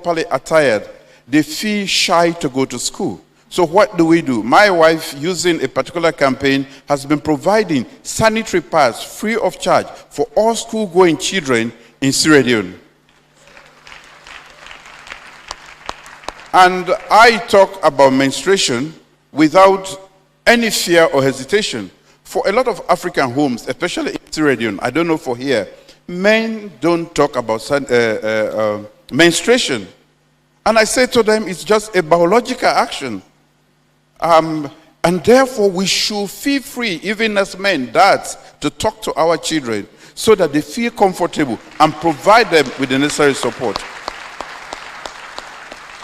properly attired, they feel shy to go to school. So what do? My wife, using a particular campaign, has been providing sanitary pads free of charge for all school-going children in Sierra Leone. And I talk about menstruation without any fear or hesitation. For a lot of African homes, especially in Sierra Leone, I don't know for here, men don't talk about menstruation. And I say to them, it's just a biological action. And therefore, we should feel free, even as men, dads, to talk to our children so that they feel comfortable and provide them with the necessary support.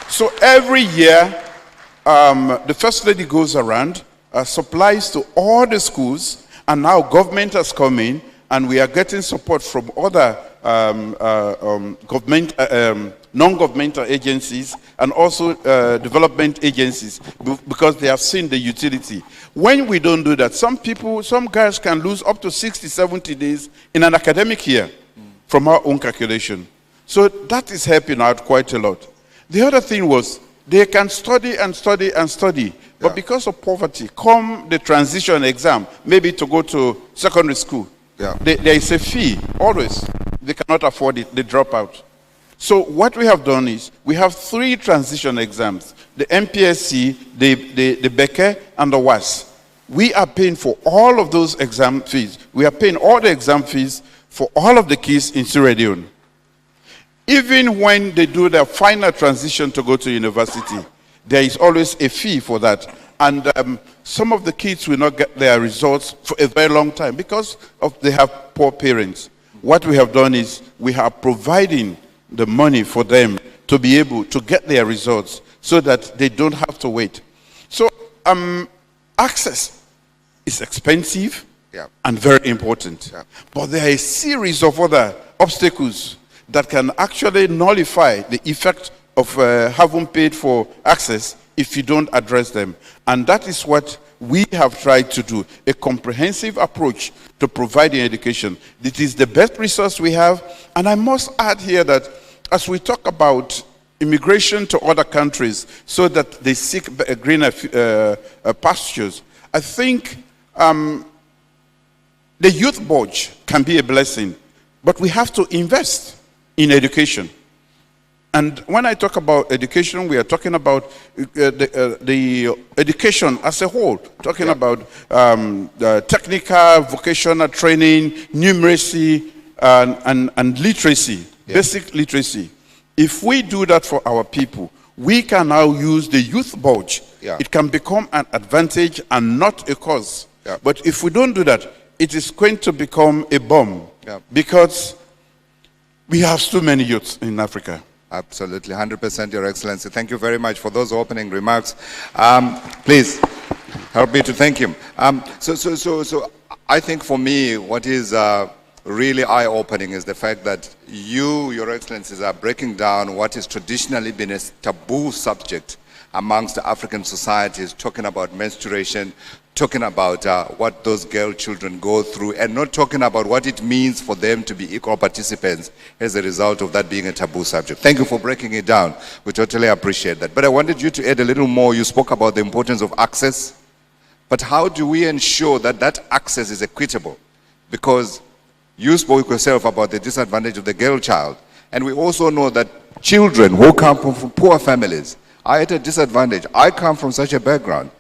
So every year, the First Lady goes around, supplies to all the schools, and now government has come in, and we are getting support from other non-governmental agencies and also development agencies because they have seen the utility. When we don't do that, some guys can lose up to 60, 70 days in an academic year from our own calculation. So that is helping out quite a lot. The other thing was they can study and study and study, but because of poverty, come the transition exam, maybe to go to secondary school, there is a fee, always. They cannot afford it, they drop out. So what we have done is, we have 3 transition exams, the MPSC, the Beke, and the WAS. We are paying for all of those exam fees. We are paying all the exam fees for all of the kids in Sierra Leone. Even when they do their final transition to go to university, there is always a fee for that. And some of the kids will not get their results for a very long time because they have poor parents. What we have done is we are providing the money for them to be able to get their results so that they don't have to wait. So access is expensive and very important. But there are a series of other obstacles that can actually nullify the effect of having paid for access if you don't address them. And that is what we have tried to do, a comprehensive approach to providing education. It is the best resource we have. And I must add here that as we talk about immigration to other countries so that they seek greener pastures, I think the youth budget can be a blessing, but we have to invest in education. And when I talk about education, we are talking about the education as a whole, talking about technical, vocational training, numeracy, and literacy, basic literacy. If we do that for our people, we can now use the youth budget. It can become an advantage and not a cause. But if we don't do that, it is going to become a bomb because we have so many youths in Africa. Absolutely, 100%, Your Excellency. Thank you very much for those opening remarks. Please, help me to thank him. So I think for me, what is really eye-opening is the fact that Your Excellencies, are breaking down what has traditionally been a taboo subject amongst the African societies, talking about menstruation, talking about what those girl children go through, and not talking about what it means for them to be equal participants as a result of that being a taboo subject. Thank you for breaking it down. We totally appreciate that. But I wanted you to add a little more. You spoke about the importance of access, but how do we ensure that that access is equitable? Because you spoke yourself about the disadvantage of the girl child, and we also know that children who come from poor families are at a disadvantage. I come from such a background.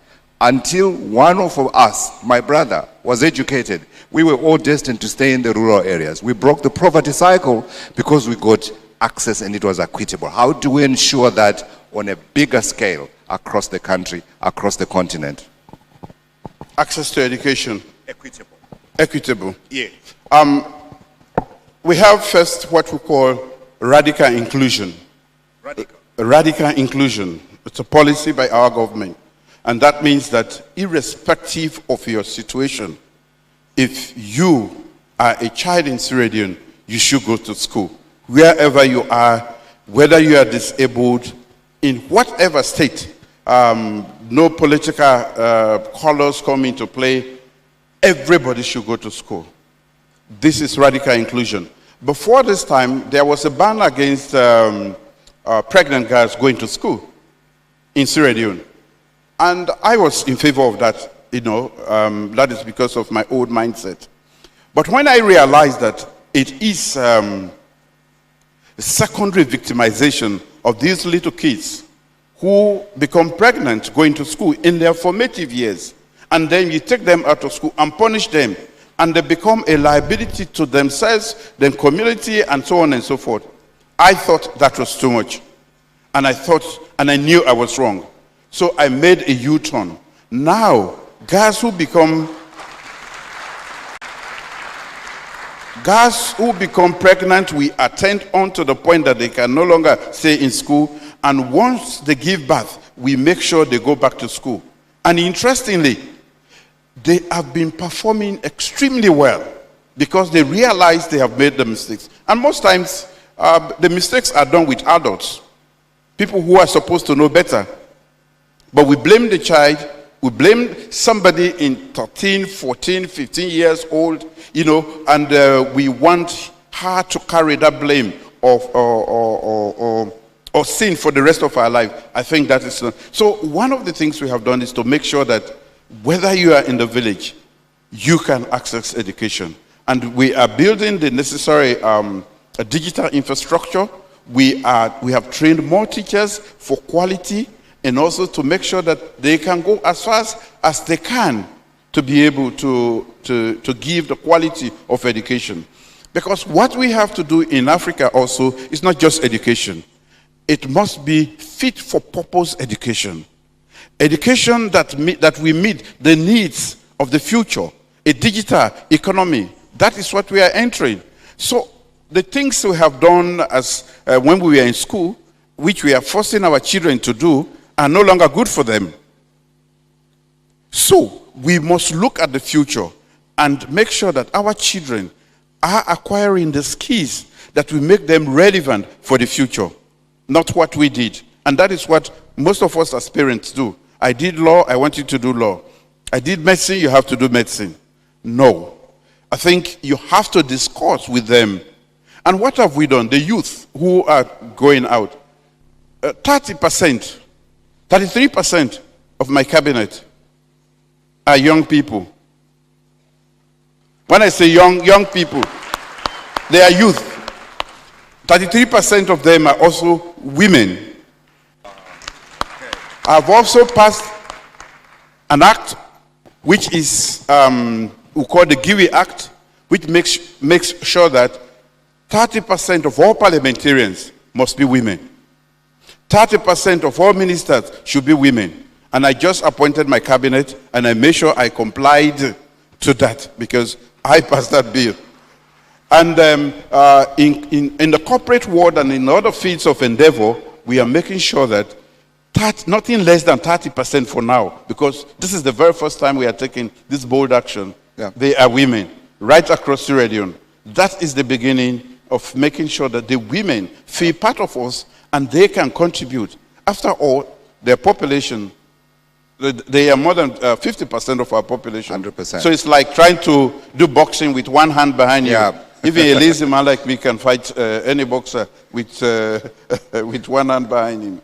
Until one of us, my brother, was educated, we were all destined to stay in the rural areas. We broke the poverty cycle because we got access and it was equitable. How do we ensure that on a bigger scale across the country, across the continent? Access to education. Equitable. Equitable. Yeah. We have first what we call radical inclusion. Radical inclusion. It's a policy by our government. And that means that irrespective of your situation, if you are a child in Sierra Leone, you should go to school. Wherever you are, whether you are disabled, in whatever state, no political colors come into play, everybody should go to school. This is radical inclusion. Before this time, there was a ban against pregnant girls going to school in Sierra Leone. And I was in favor of that, that is because of my old mindset. But when I realized that it is secondary victimization of these little kids who become pregnant going to school in their formative years, and then you take them out of school and punish them, and they become a liability to themselves, their community, and so on and so forth. I thought that was too much. And I knew I was wrong. So I made a U-turn. Now, girls who become pregnant, we attend on to the point that they can no longer stay in school. And once they give birth, we make sure they go back to school. And interestingly, they have been performing extremely well because they realize they have made the mistakes. And most times, the mistakes are done with adults, people who are supposed to know better. But we blame the child, we blame somebody in 13, 14, 15 years old, and we want her to carry that blame or sin for the rest of our life. I think that is not. So one of the things we have done is to make sure that whether you are in the village, you can access education. And we are building the necessary digital infrastructure. We have trained more teachers for quality, and also to make sure that they can go as fast as they can to be able to give the quality of education. Because what we have to do in Africa also is not just education. It must be fit for purpose education. Education that we meet the needs of the future, a digital economy. That is what we are entering. So the things we have done as when we were in school, which we are forcing our children to do, are no longer good for them. So we must look at the future and make sure that our children are acquiring the skills that will make them relevant for the future, not what we did. And that is what most of us as parents do. I did law, I want you to do law. I did medicine, you have to do medicine. No. I think you have to discuss with them. And what have we done? The youth who are going out, 30%, 33% of my cabinet are young people. When I say young people, they are youth. 33% of them are also women. I've also passed an act which is, we call the GIWI Act, which makes sure that 30% of all parliamentarians must be women. 30% of all ministers should be women. And I just appointed my cabinet, and I made sure I complied to that because I passed that bill. And in the corporate world and in other fields of endeavor, we are making sure that nothing less than 30% for now, because this is the very first time we are taking this bold action. Yeah. They are women right across Sierra Leone. That is the beginning of making sure that the women feel part of us and they can contribute. After all, their population, they are more than 50% of our population. 100%. So it's like trying to do boxing with one hand behind you. Even a lazy man like me can fight any boxer with one hand behind him.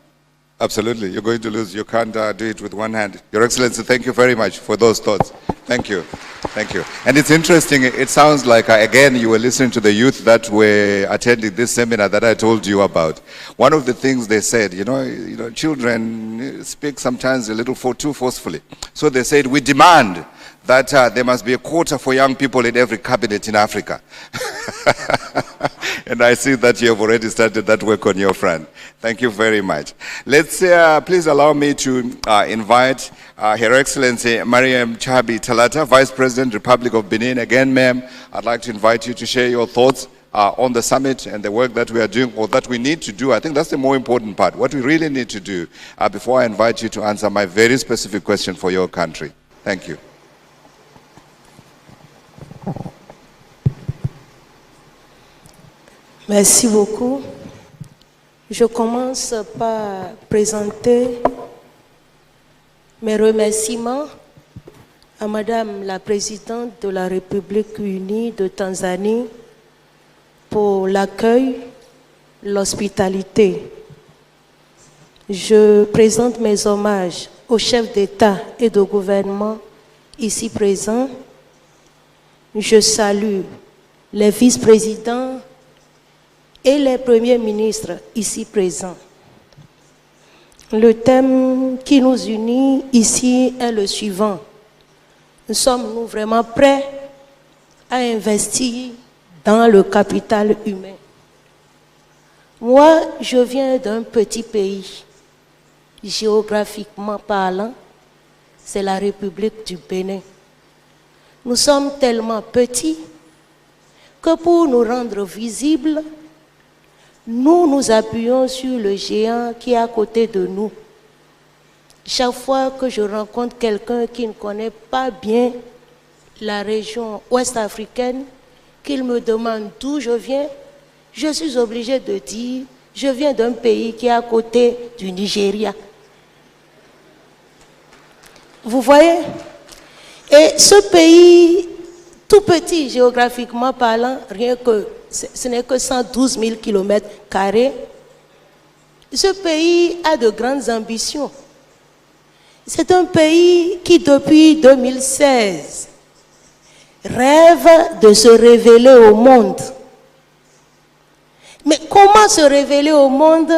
Absolutely. You're going to lose. You can't do it with one hand. Your Excellency, thank you very much for those thoughts. Thank you. Thank you. And it's interesting. It sounds like, again, you were listening to the youth that were attending this seminar that I told you about. One of the things they said, children speak sometimes a little too forcefully. So they said, we demand that there must be a quota for young people in every cabinet in Africa. And I see that you have already started that work on your front. Thank you very much. Let's please allow me to invite Her Excellency Mariam Chabi Talata, Vice President, Republic of Benin. Again, ma'am, I'd like to invite you to share your thoughts on the summit and the work that we are doing, or that we need to do. I think that's the more important part, what we really need to do, before I invite you to answer my very specific question for your country. Thank you. Merci beaucoup. Je commence par présenter mes remerciements à Madame la Présidente de la République unie de Tanzanie pour l'accueil, l'hospitalité Je présente mes hommages aux chefs d'État et de gouvernement ici présents. Je salue les vice-présidents et les premiers ministres ici présents. Le thème qui nous unit ici est le suivant. Sommes-nous vraiment prêts à investir dans le capital humain? Moi, je viens d'un petit pays. Géographiquement parlant, c'est la République du Bénin. Nous sommes tellement petits que pour nous rendre visibles, nous nous appuyons sur le géant qui est à côté de nous. Chaque fois que je rencontre quelqu'un qui ne connaît pas bien la région ouest-africaine, qu'il me demande d'où je viens, je suis obligée de dire, je viens d'un pays qui est à côté du Nigeria. Vous voyez? Et ce pays, tout petit géographiquement parlant, rien que, ce n'est que 112 000 km², ce pays a de grandes ambitions. C'est un pays qui, depuis 2016, rêve de se révéler au monde. Mais comment se révéler au monde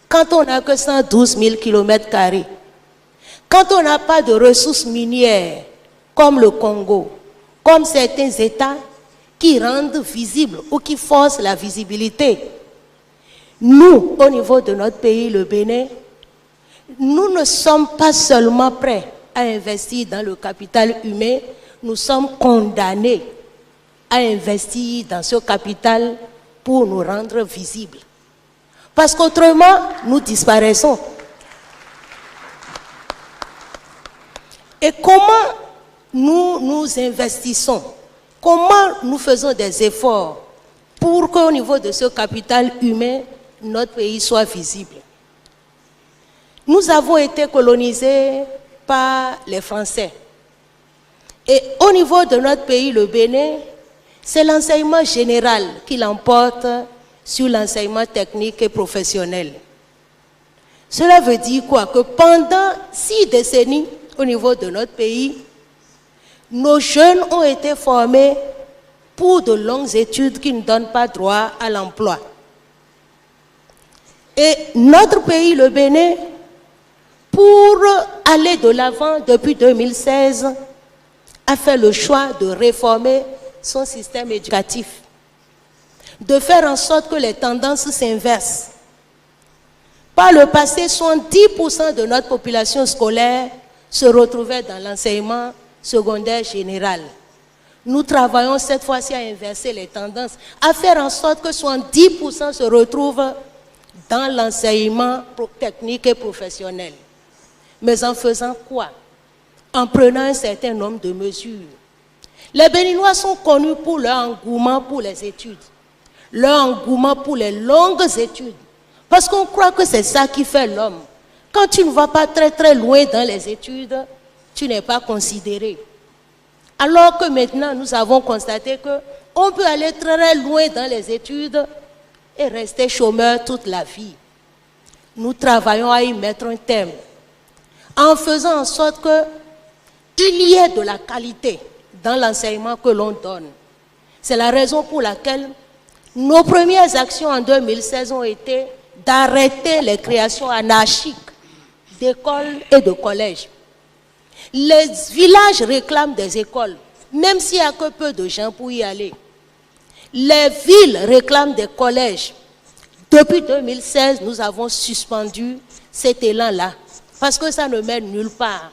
quand on n'a que 112 000 km²? Quand on n'a pas de ressources minières, comme le Congo, comme certains États qui rendent visible ou qui forcent la visibilité. Nous, au niveau de notre pays, le Bénin, nous ne sommes pas seulement prêts à investir dans le capital humain, nous sommes condamnés à investir dans ce capital pour nous rendre visibles. Parce qu'autrement, nous disparaissons. Et comment nous investissons? Comment nous faisons des efforts pour qu'au niveau de ce capital humain, notre pays soit visible? Nous avons été colonisés par les Français. Et au niveau de notre pays, le Bénin, c'est l'enseignement général qui l'emporte sur l'enseignement technique et professionnel. Cela veut dire quoi? Que pendant 6 décennies, au niveau de notre pays, nos jeunes ont été formés pour de longues études qui ne donnent pas droit à l'emploi. Et notre pays, le Bénin, pour aller de l'avant depuis 2016, a fait le choix de réformer son système éducatif, de faire en sorte que les tendances s'inversent. Par le passé, 70% de notre population scolaire se retrouvait dans l'enseignement secondaire général. Nous travaillons cette fois-ci à inverser les tendances, à faire en sorte que 70% se retrouvent dans l'enseignement technique et professionnel. Mais en faisant quoi? En prenant un certain nombre de mesures. Les Béninois sont connus pour leur engouement pour les études, leur engouement pour les longues études, parce qu'on croit que c'est ça qui fait l'homme. Quand tu ne vas pas très loin dans les études, tu n'es pas considéré. Alors que maintenant, nous avons constaté qu'on peut aller très loin dans les études et rester chômeur toute la vie. Nous travaillons à y mettre un terme, en faisant en sorte qu'il y ait de la qualité dans l'enseignement que l'on donne. C'est la raison pour laquelle nos premières actions en 2016 ont été d'arrêter les créations anarchiques d'écoles et de collèges. Les villages réclament des écoles, même s'il n'y a que peu de gens pour y aller. Les villes réclament des collèges. Depuis 2016, nous avons suspendu cet élan-là, parce que ça ne mène nulle part.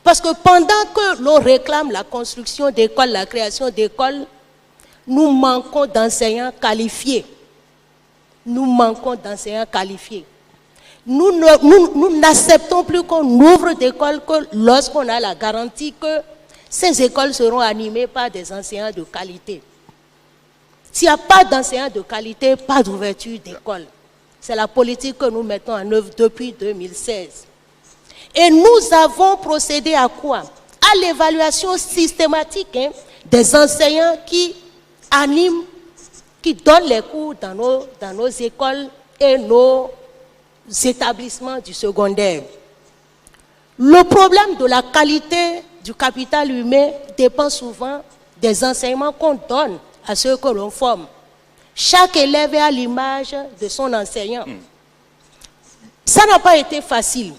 Parce que pendant que l'on réclame la construction d'écoles, la création d'écoles, nous manquons d'enseignants qualifiés. Nous manquons d'enseignants qualifiés. Nous n'acceptons plus qu'on ouvre d'écoles que lorsqu'on a la garantie que ces écoles seront animées par des enseignants de qualité. S'il n'y a pas d'enseignants de qualité, pas d'ouverture d'école. C'est la politique que nous mettons en œuvre depuis 2016. Et nous avons procédé à quoi? À l'évaluation systématique des enseignants qui animent, qui donnent les cours dans nos écoles et nos établissements du secondaire. Le problème de la qualité du capital humain dépend souvent des enseignements qu'on donne à ceux que l'on forme. Chaque élève est à l'image de son enseignant. Ça n'a pas été facile.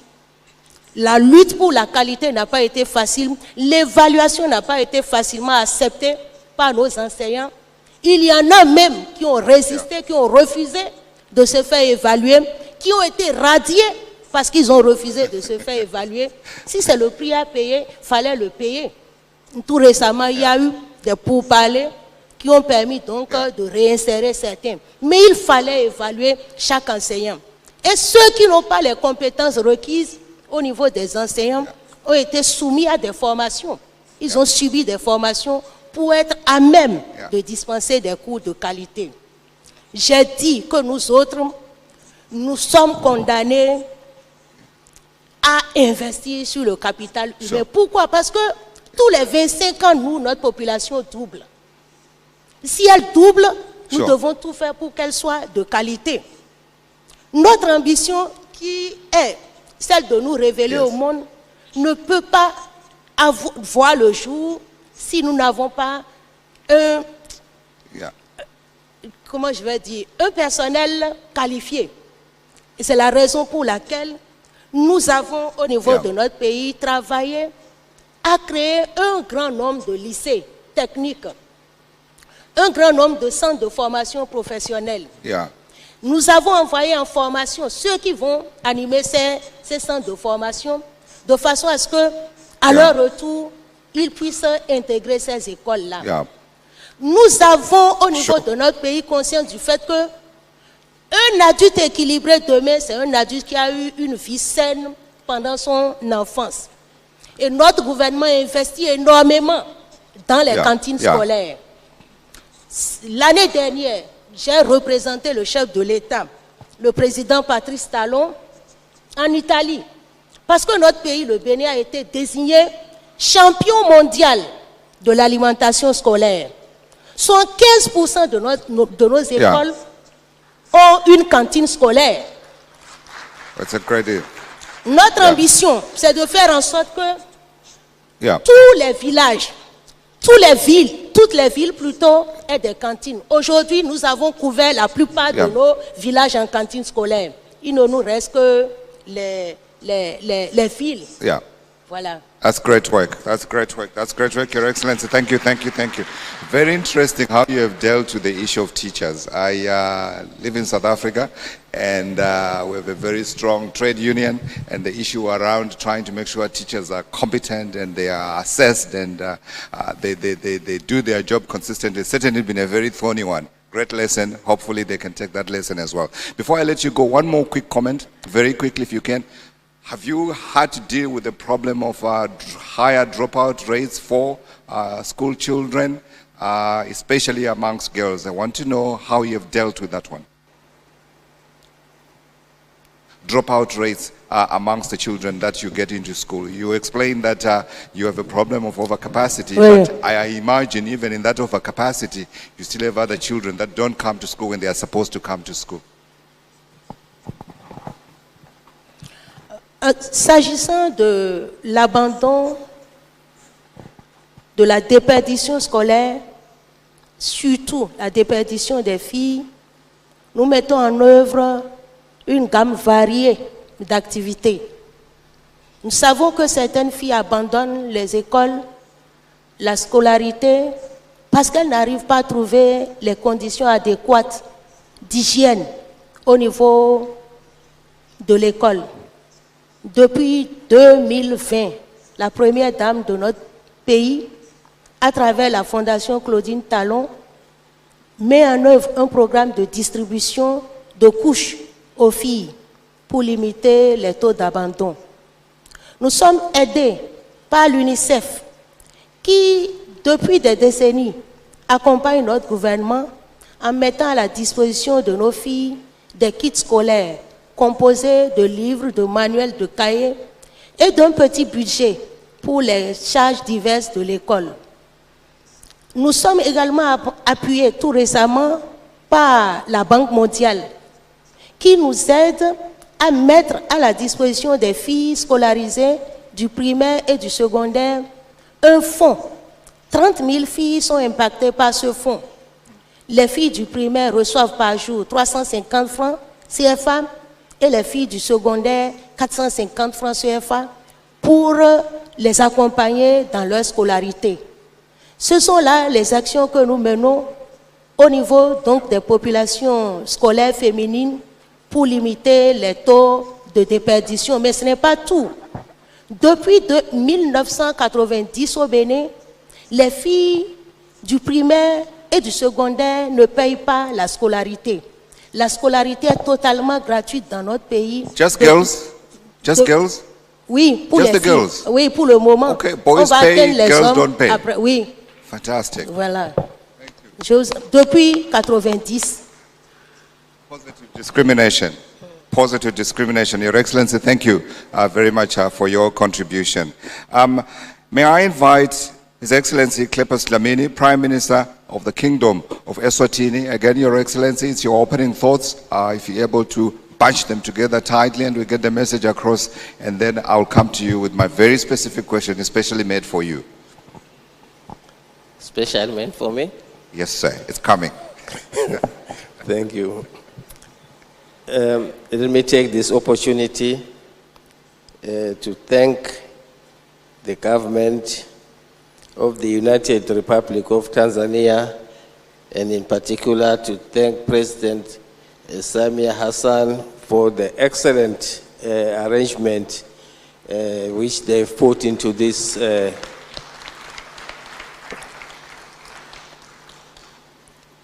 La lutte pour la qualité n'a pas été facile. L'évaluation n'a pas été facilement acceptée par nos enseignants. Il y en a même qui ont résisté, qui ont refusé de se faire évaluer, qui ont été radiés parce qu'ils ont refusé de se faire évaluer. Si c'est le prix à payer, il fallait le payer. Tout récemment, il y a eu des pourparlers qui ont permis donc de réinsérer certains. Mais il fallait évaluer chaque enseignant. Et ceux qui n'ont pas les compétences requises au niveau des enseignants ont été soumis à des formations. Ils ont subi des formations pour être à même de dispenser des cours de qualité. J'ai dit que nous autres, nous sommes condamnés à investir sur le capital humain. Pourquoi? Parce que tous les 25 ans, nous, notre population double. Si elle double, nous devons tout faire pour qu'elle soit de qualité. Notre ambition, qui est celle de nous révéler au monde, ne peut pas voir le jour si nous n'avons pas un, comment je vais dire, un personnel qualifié. Et c'est la raison pour laquelle nous avons, au niveau de notre pays, travaillé à créer un grand nombre de lycées techniques, un grand nombre de centres de formation professionnelle. Nous avons envoyé en formation ceux qui vont animer ces centres de formation, de façon à ce que, à leur retour, ils puissent intégrer ces écoles-là. Nous avons, au niveau de notre pays, conscience du fait que un adulte équilibré demain, c'est un adulte qui a eu une vie saine pendant son enfance. Et notre gouvernement investit énormément dans les cantines scolaires. L'année dernière, j'ai représenté le chef de l'État, le président Patrice Talon, en Italie. Parce que notre pays, le Bénin, a été désigné champion mondial de l'alimentation scolaire. 75% de nos écoles ont une cantine scolaire. Notre ambition, c'est de faire en sorte que tous les villages, toutes les villes plutôt, aient des cantines. Aujourd'hui, nous avons couvert la plupart de nos villages en cantine scolaire. Il ne nous reste que les villes. Voilà. That's great work. That's great work. That's great work, Your Excellency. Thank you, thank you, thank you. Very interesting how you have dealt with the issue of teachers. I live in South Africa, and we have a very strong trade union, and the issue around trying to make sure teachers are competent and they are assessed and they do their job consistently. It's certainly been a very thorny one. Great lesson. Hopefully they can take that lesson as well. Before I let you go, one more quick comment, very quickly if you can. Have you had to deal with the problem of higher dropout rates for school children, especially amongst girls? I want to know how you have dealt with that one. Dropout rates amongst the children that you get into school. You explained that you have a problem of overcapacity, but I imagine even in that overcapacity, you still have other children that don't come to school when they are supposed to come to school. S'agissant de l'abandon, de la déperdition scolaire, surtout la déperdition des filles, nous mettons en œuvre une gamme variée d'activités. Nous savons que certaines filles abandonnent les écoles, la scolarité, parce qu'elles n'arrivent pas à trouver les conditions adéquates d'hygiène au niveau de l'école. Depuis 2020, la première dame de notre pays, à travers la Fondation Claudine Talon, met en œuvre un programme de distribution de couches aux filles pour limiter les taux d'abandon. Nous sommes aidés par l'UNICEF qui, depuis des décennies, accompagne notre gouvernement en mettant à la disposition de nos filles des kits scolaires composé de livres, de manuels, de cahiers et d'un petit budget pour les charges diverses de l'école. Nous sommes également appuyés tout récemment par la Banque mondiale qui nous aide à mettre à la disposition des filles scolarisées du primaire et du secondaire un fonds. 30 000 filles sont impactées par ce fonds. Les filles du primaire reçoivent par jour 350 francs CFA et les filles du secondaire 450 francs CFA pour les accompagner dans leur scolarité. Ce sont là les actions que nous menons au niveau donc des populations scolaires féminines pour limiter les taux de déperdition. Mais ce n'est pas tout. Depuis 1990 au Bénin, les filles du primaire et du secondaire ne payent pas la scolarité. La scolarité est totalement gratuite dans notre pays. Just girls? Just girls? Oui, pour Just les the filles. girls? Oui, pour le moment. Okay, boys on va pay, atteindre les girls hommes don't pay. après. Oui, Fantastic. voilà. Depuis 90. Positive discrimination. Positive discrimination. Your Excellency, thank you very much for your contribution. May I invite His Excellency Cleopas Dlamini, Prime Minister of the Kingdom of Eswatini. Again, Your Excellency, it's your opening thoughts. If you're able to bunch them together tightly and we get the message across, and then I'll come to you with my very specific question, especially made for you. Special meant for me? Yes, sir. It's coming. Thank you. Let me take this opportunity to thank the government of the United Republic of Tanzania, and in particular to thank President Samia Hassan for the excellent arrangement which they've put into this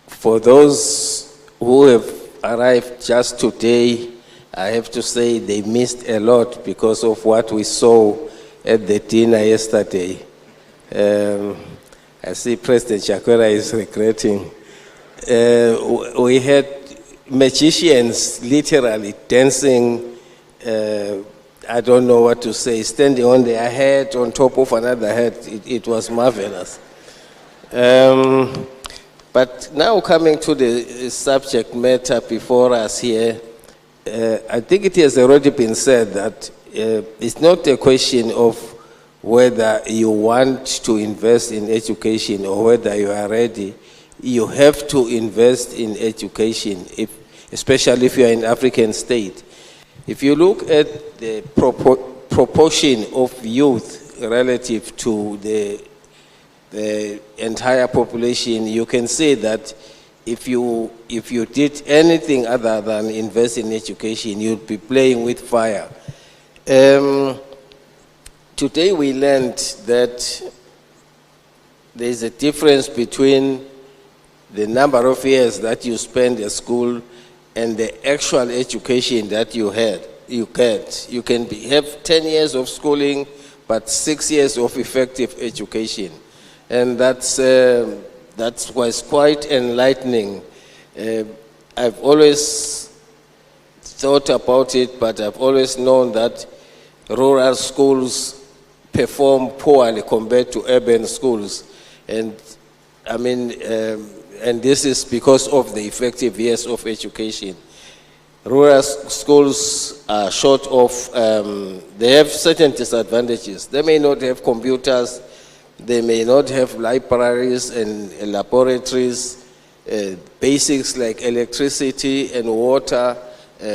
for those who have arrived just today, I have to say they missed a lot because of what we saw at the dinner yesterday. I see President Chakwera is regretting. We had magicians literally dancing, I don't know what to say, standing on their head on top of another head. It was marvelous. But now coming to the subject matter before us here, I think it has already been said that it's not a question of whether you want to invest in education or whether you are ready. You have to invest in education, especially if you are in African state. If you look at the proportion of youth relative to the entire population, you can say that if you did anything other than invest in education, you'd be playing with fire. Today we learned that there is a difference between the number of years that you spend at school and the actual education that you get. You can have 10 years of schooling, but 6 years of effective education. And that was quite enlightening. I've always thought about it, but I've always known that rural schools perform poorly compared to urban schools. And I mean, and this is because of the effective years of education. Rural schools are short of, they have certain disadvantages. They may not have computers, they may not have libraries and laboratories, basics like electricity and water,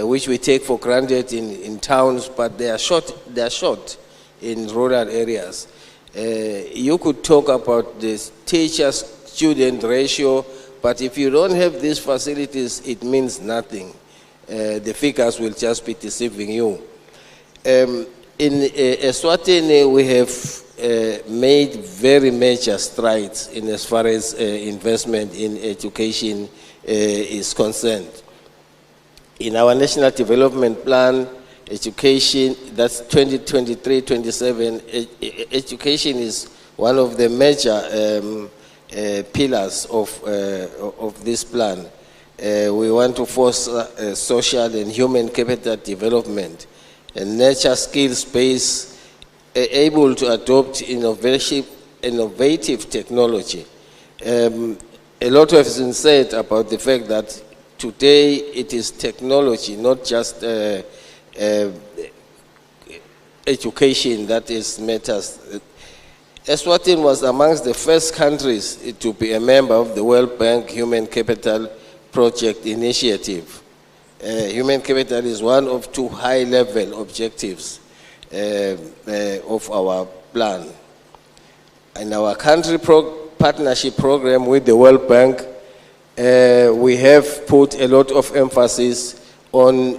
which we take for granted in towns, but they are short in rural areas. You could talk about the teacher-student ratio, but if you don't have these facilities, it means nothing. The figures will just be deceiving you. In Eswatini, we have made very major strides in as far as investment in education is concerned. In our National Development Plan, education, that's 2023-27, education is one of the major pillars of this plan. We want to foster social and human capital development and nurture skills base able to adopt innovative technology. A lot has been said about the fact that today it is technology, not just education that is matters. Eswatini was amongst the first countries to be a member of the World Bank Human Capital Project Initiative. Human capital is one of 2 high-level objectives of our plan. In our country partnership program with the World Bank, we have put a lot of emphasis on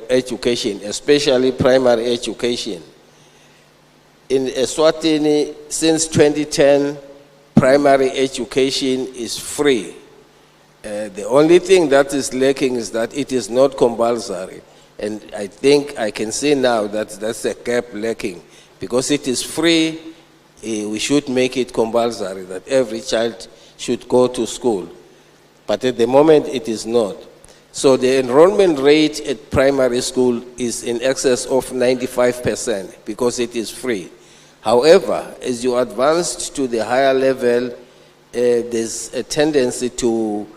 education, especially primary education. In Eswatini, since 2010, primary education is free. The only thing that is lacking is that it is not compulsory. And I think I can see now that that's a gap lacking. Because it is free, we should make it compulsory, that every child should go to school. But at the moment, it is not. So the enrollment rate at primary school is in excess of 95% because it is free. However, as you advance to the higher level, there's a tendency to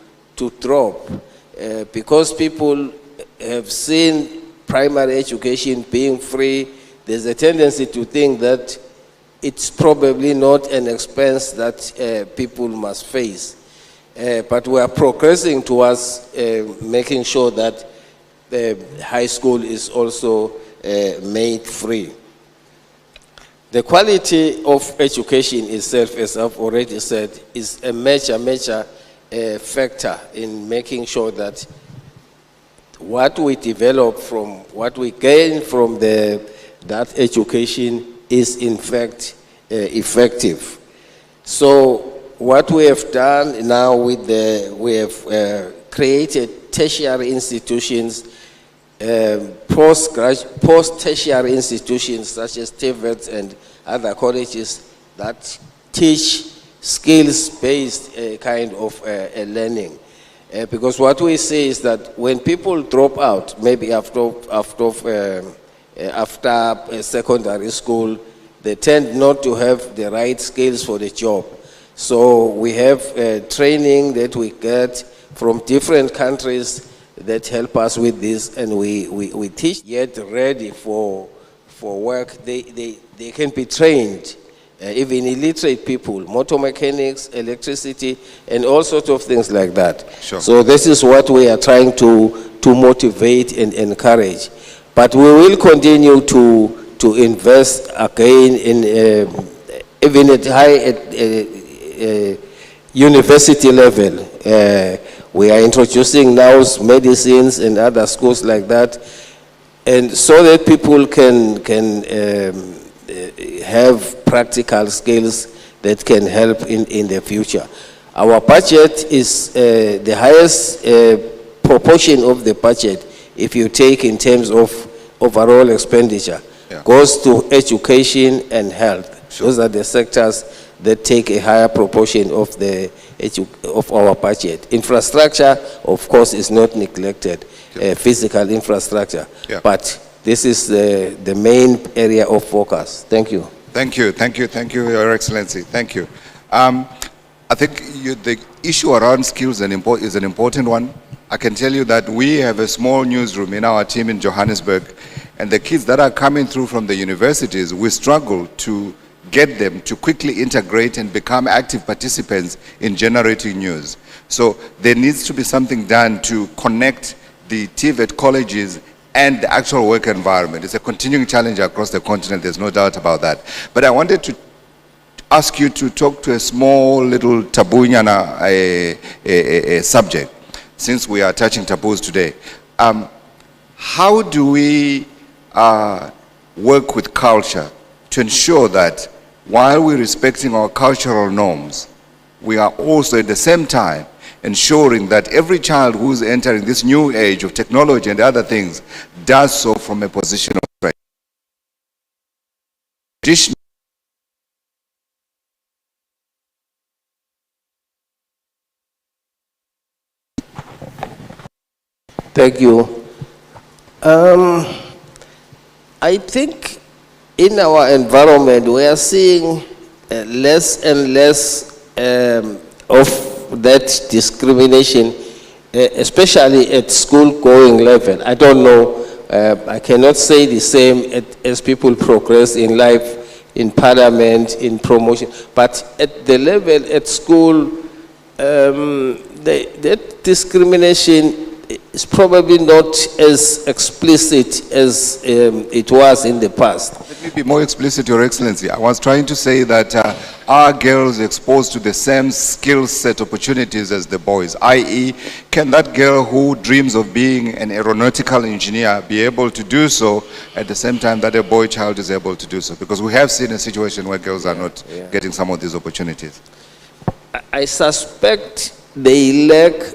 drop because people have seen primary education being free. There's a tendency to think that it's probably not an expense that people must face. But we are progressing towards making sure that the high school is also made free. The quality of education itself, as I've already said, is a major factor in making sure that what we develop from, what we gain from that education is in fact effective. So what we have done now with we have created tertiary institutions, post-tertiary institutions such as TVETs and other colleges that teach skills-based kind of learning. Because what we see is that when people drop out, maybe after secondary school, they tend not to have the right skills for the job. So we have training that we get from different countries that help us with this, and we teach yet ready for work. They can be trained, even illiterate people, motor mechanics, electricity, and all sorts of things like that. Sure. So this is what we are trying to motivate and encourage. But we will continue to invest again in even at university level. We are introducing now medicines and other schools like that, and so that people can have practical skills that can help in the future. Our budget is the highest proportion of the budget, if you take in terms of overall expenditure, goes to education and health. Sure. Those are the sectors that take a higher proportion of our budget. Infrastructure, of course, is not neglected, physical infrastructure, but this is the main area of focus. Thank you. Thank you, Your Excellency. Thank you. I think the issue around skills is an important one. I can tell you that we have a small newsroom in our team in Johannesburg, and the kids that are coming through from the universities, we struggle to get them to quickly integrate and become active participants in generating news. So there needs to be something done to connect the TVET colleges and the actual work environment. It's a continuing challenge across the continent, there's no doubt about that. But I wanted to ask you to talk to a small little tabunyana subject, since we are touching taboos today. How do we work with culture to ensure that while we're respecting our cultural norms, we are also at the same time ensuring that every child who's entering this new age of technology and other things does so from a position of strength? Thank you. I think in our environment we are seeing less and less of that discrimination, especially at school-going level. I don't know I cannot say the same as people progress in life, in parliament, in promotion. But at the level at school, that discrimination is probably not as explicit as it was in the past. Let me be more explicit, Your Excellency. I was trying to say that are girls exposed to the same skill set opportunities as the boys? I.e., can that girl who dreams of being an aeronautical engineer be able to do so at the same time that a boy child is able to do so? Because we have seen a situation where girls are not getting some of these opportunities. I suspect they lack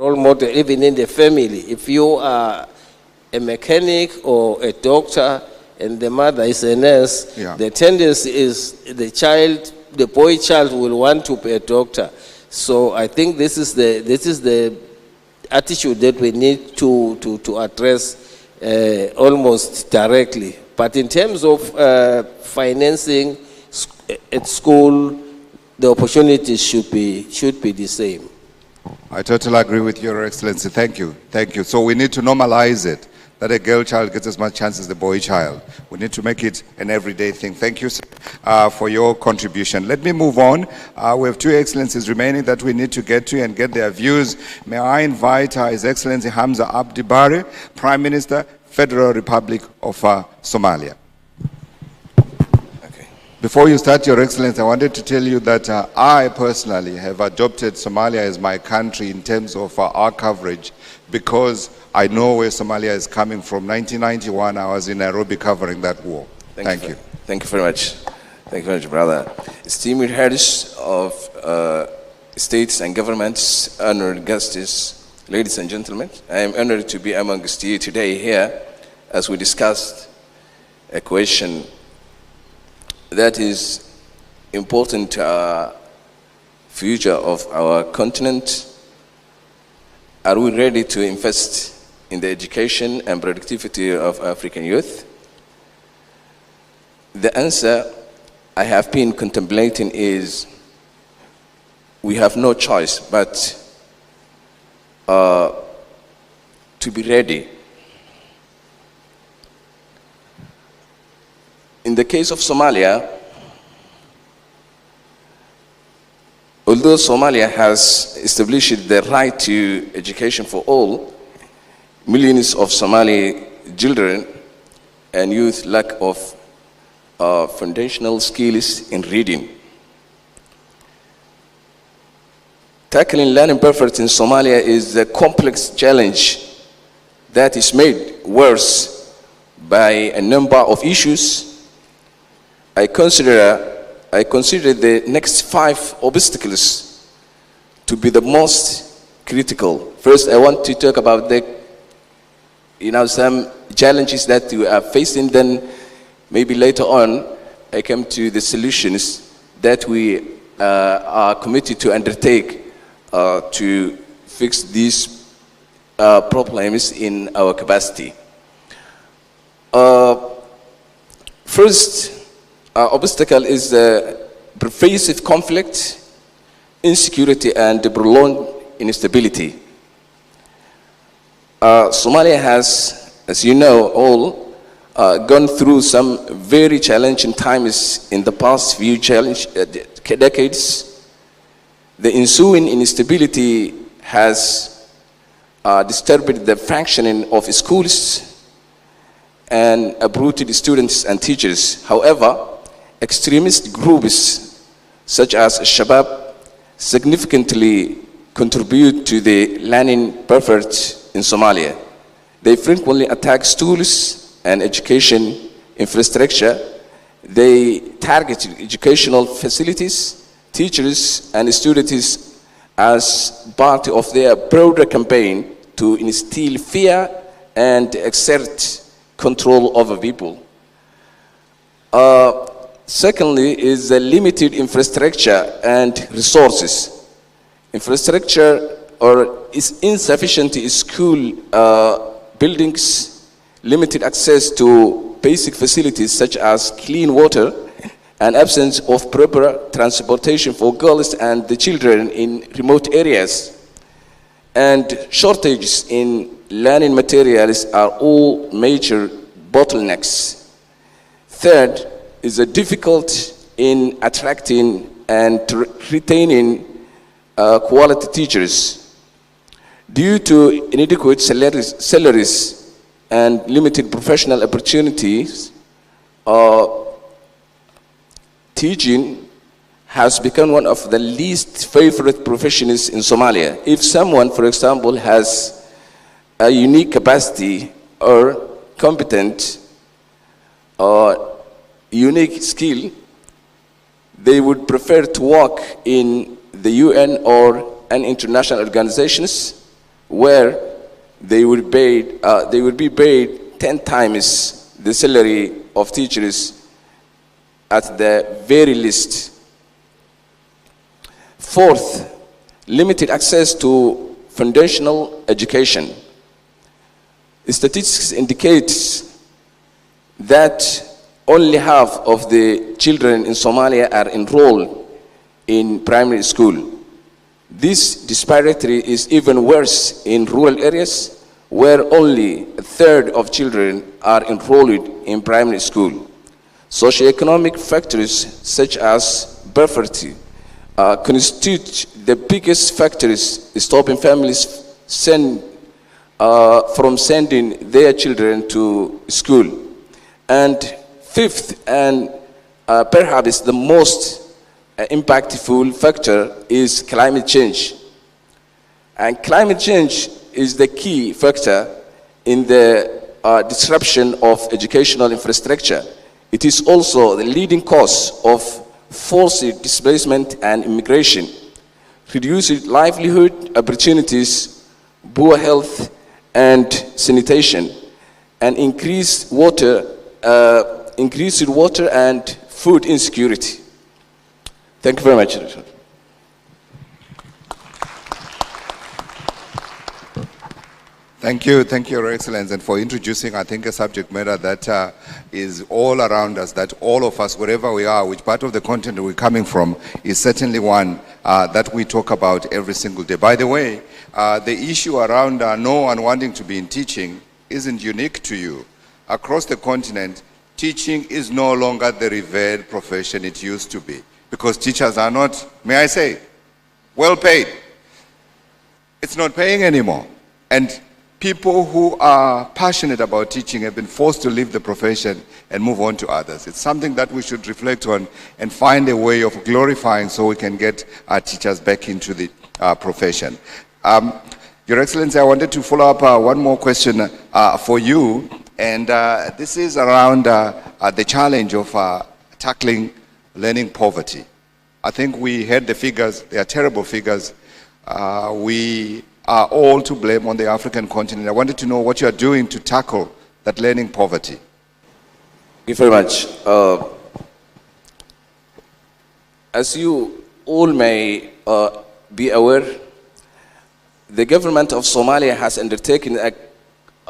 role model even in the family. If you are a mechanic or a doctor and the mother is a nurse, the tendency is the boy child will want to be a doctor. So I think this is the attitude that we need to address almost directly. But in terms of financing at school, the opportunities should be the same. I totally agree with Your Excellency. Thank you. Thank you. So we need to normalize it, that a girl child gets as much chance as the boy child. We need to make it an everyday thing. Thank you, sir, for your contribution. Let me move on. We have two excellencies remaining that we need to get to and get their views. May I invite His Excellency Hamza Abdi Bare, Prime Minister, Federal Republic of Somalia. Before you start, Your Excellency, I wanted to tell you that I personally have adopted Somalia as my country in terms of our coverage because I know where Somalia is coming from. 1991, I was in Nairobi covering that war. Thank you. Thank you very much. Thank you very much, brother. Esteemed heads of states and governments, honored guests, ladies and gentlemen, I am honored to be amongst you today here as we discussed a question that is important to our future of our continent. Are we ready to invest in the education and productivity of African youth? The answer I have been contemplating is we have no choice but to be ready. In the case of Somalia, although Somalia has established the right to education for all, millions of Somali children and youth lack of foundational skills in reading. Tackling learning poverty in Somalia is a complex challenge that is made worse by a number of issues. I consider the next 5 obstacles to be the most critical. First, I want to talk about some challenges that we are facing. Then, maybe later on, I come to the solutions that we are committed to undertake to fix these problems in our capacity. First obstacle is pervasive conflict, insecurity, and prolonged instability. Somalia has, as you know all, gone through some very challenging times in the past few decades. The ensuing instability has disturbed the functioning of schools and uprooted students and teachers. However, extremist groups such as Shabab significantly contribute to the learning poverty in Somalia. They frequently attack schools and education infrastructure. They target educational facilities, teachers, and students as part of their broader campaign to instill fear and exert control over people. Secondly is the limited infrastructure and resources. infrastructure is insufficient school buildings, limited access to basic facilities such as clean water, and absence of proper transportation for girls and the children in remote areas, and shortages in learning materials are all major bottlenecks. Third is a difficult in attracting and retaining quality teachers due to inadequate salaries and limited professional opportunities. Teaching has become one of the least favorite professions in Somalia. If someone, for example, has a unique capacity or competent or unique skill, they would prefer to work in the UN or an international organizations where they would be paid 10 times the salary of teachers at the very least. Fourth, limited access to foundational education. Statistics indicates that only half of the children in Somalia are enrolled in primary school. This disparity is even worse in rural areas where only a third of children are enrolled in primary school. Socioeconomic factors such as poverty constitute the biggest factors stopping families from sending their children to school. And fifth, and perhaps the most impactful factor, is climate change. And climate change is the key factor in the disruption of educational infrastructure. It is also the leading cause of forced displacement and immigration, reduced livelihood opportunities, poor health and sanitation, and increased water and food insecurity. Thank you very much. Thank you, Your Excellency, and for introducing, I think, a subject matter that is all around us, that all of us, wherever we are, which part of the continent we're coming from, is certainly one that we talk about every single day. By the way, the issue around no one wanting to be in teaching isn't unique to you. Across the continent, teaching is no longer the revered profession it used to be, because teachers are not, may I say, well paid. It's not paying anymore. And people who are passionate about teaching have been forced to leave the profession and move on to others. It's something that we should reflect on and find a way of glorifying so we can get our teachers back into the profession. Your Excellency, I wanted to follow up one more question for you, and this is around the challenge of tackling learning poverty. I think we heard the figures, they are terrible figures. We are all to blame on the African continent. I wanted to know what you are doing to tackle that learning poverty. Thank you very much. As you all may be aware, the government of Somalia has undertaken a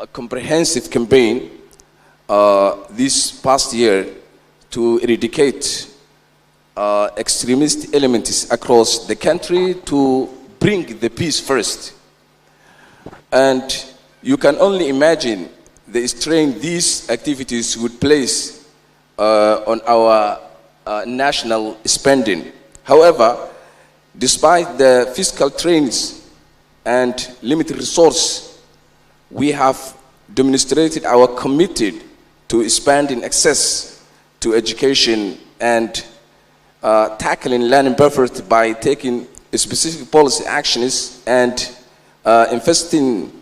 comprehensive campaign this past year to eradicate extremist elements across the country, to bring the peace first. And you can only imagine the strain these activities would place on our national spending. However, despite the fiscal strains and limited resource, we have demonstrated our commitment to expanding access to education and tackling learning poverty by taking specific policy actions and investing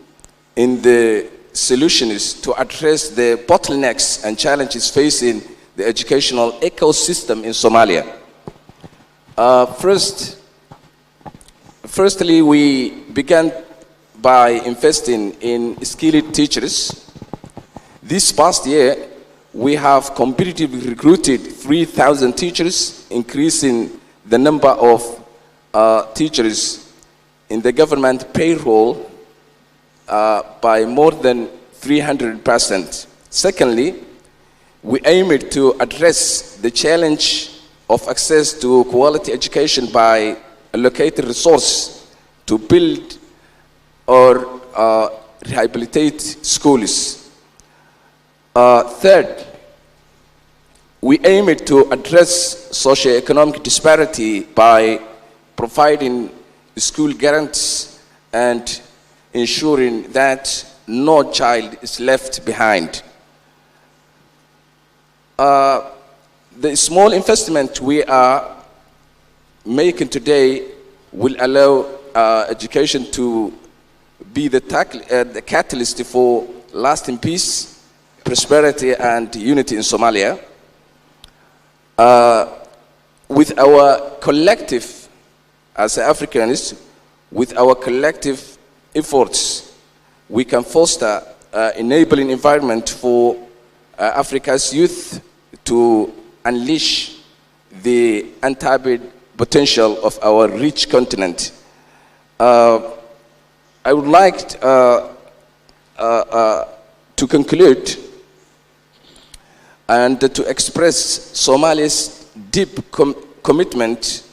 in the solutions to address the bottlenecks and challenges facing the educational ecosystem in Somalia. Firstly, we began by investing in skilled teachers. This past year, we have competitively recruited 3,000 teachers, increasing the number of teachers in the government payroll by more than 300%. Secondly, we aim to address the challenge of access to quality education by allocating resources to build or rehabilitate schools. Third, we aim to address socioeconomic disparity by providing school grants and ensuring that no child is left behind. The small investment we are making today will allow education to be the catalyst for lasting peace, prosperity, and unity in Somalia. With our collective, as Africans, with our collective efforts, we can foster enabling environment for Africa's youth to unleash the untapped potential of our rich continent. I would like to conclude and to express Somalia's deep commitment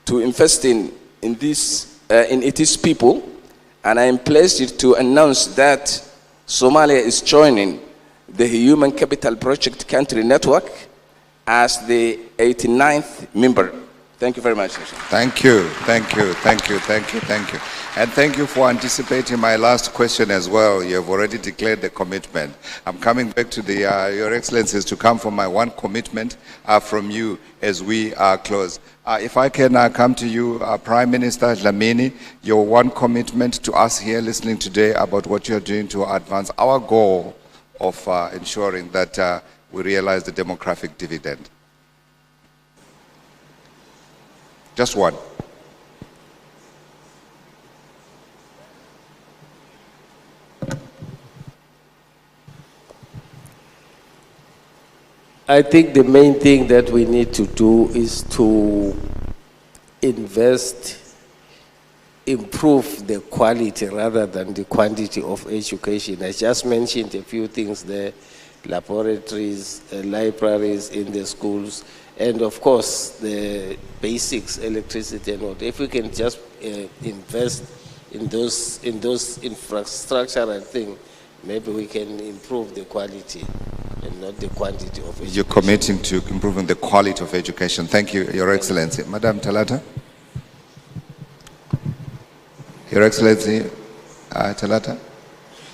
to investing in its people, and I am pleased to announce that Somalia is joining the Human Capital Project Country Network as the 89th member. Thank you very much. Thank you, thank you, thank you, thank you, thank you. And thank you for anticipating my last question as well. You have already declared the commitment. I'm coming back to Your Excellencies to come for my one commitment from you as we close. If I can come to you, Prime Minister Dlamini, your one commitment to us here listening today about what you're doing to advance our goal of ensuring that we realize the demographic dividend. Just one. I think the main thing that we need to do is to invest, improve the quality rather than the quantity of education. I just mentioned a few things there, laboratories, libraries in the schools, and of course the basics, electricity and all. If we can just invest in those infrastructural things, maybe we can improve the quality and not the quantity of education. You're committing to improving the quality of education. Thank you, Your Excellency. Madam Talata. Your Excellency, Talata,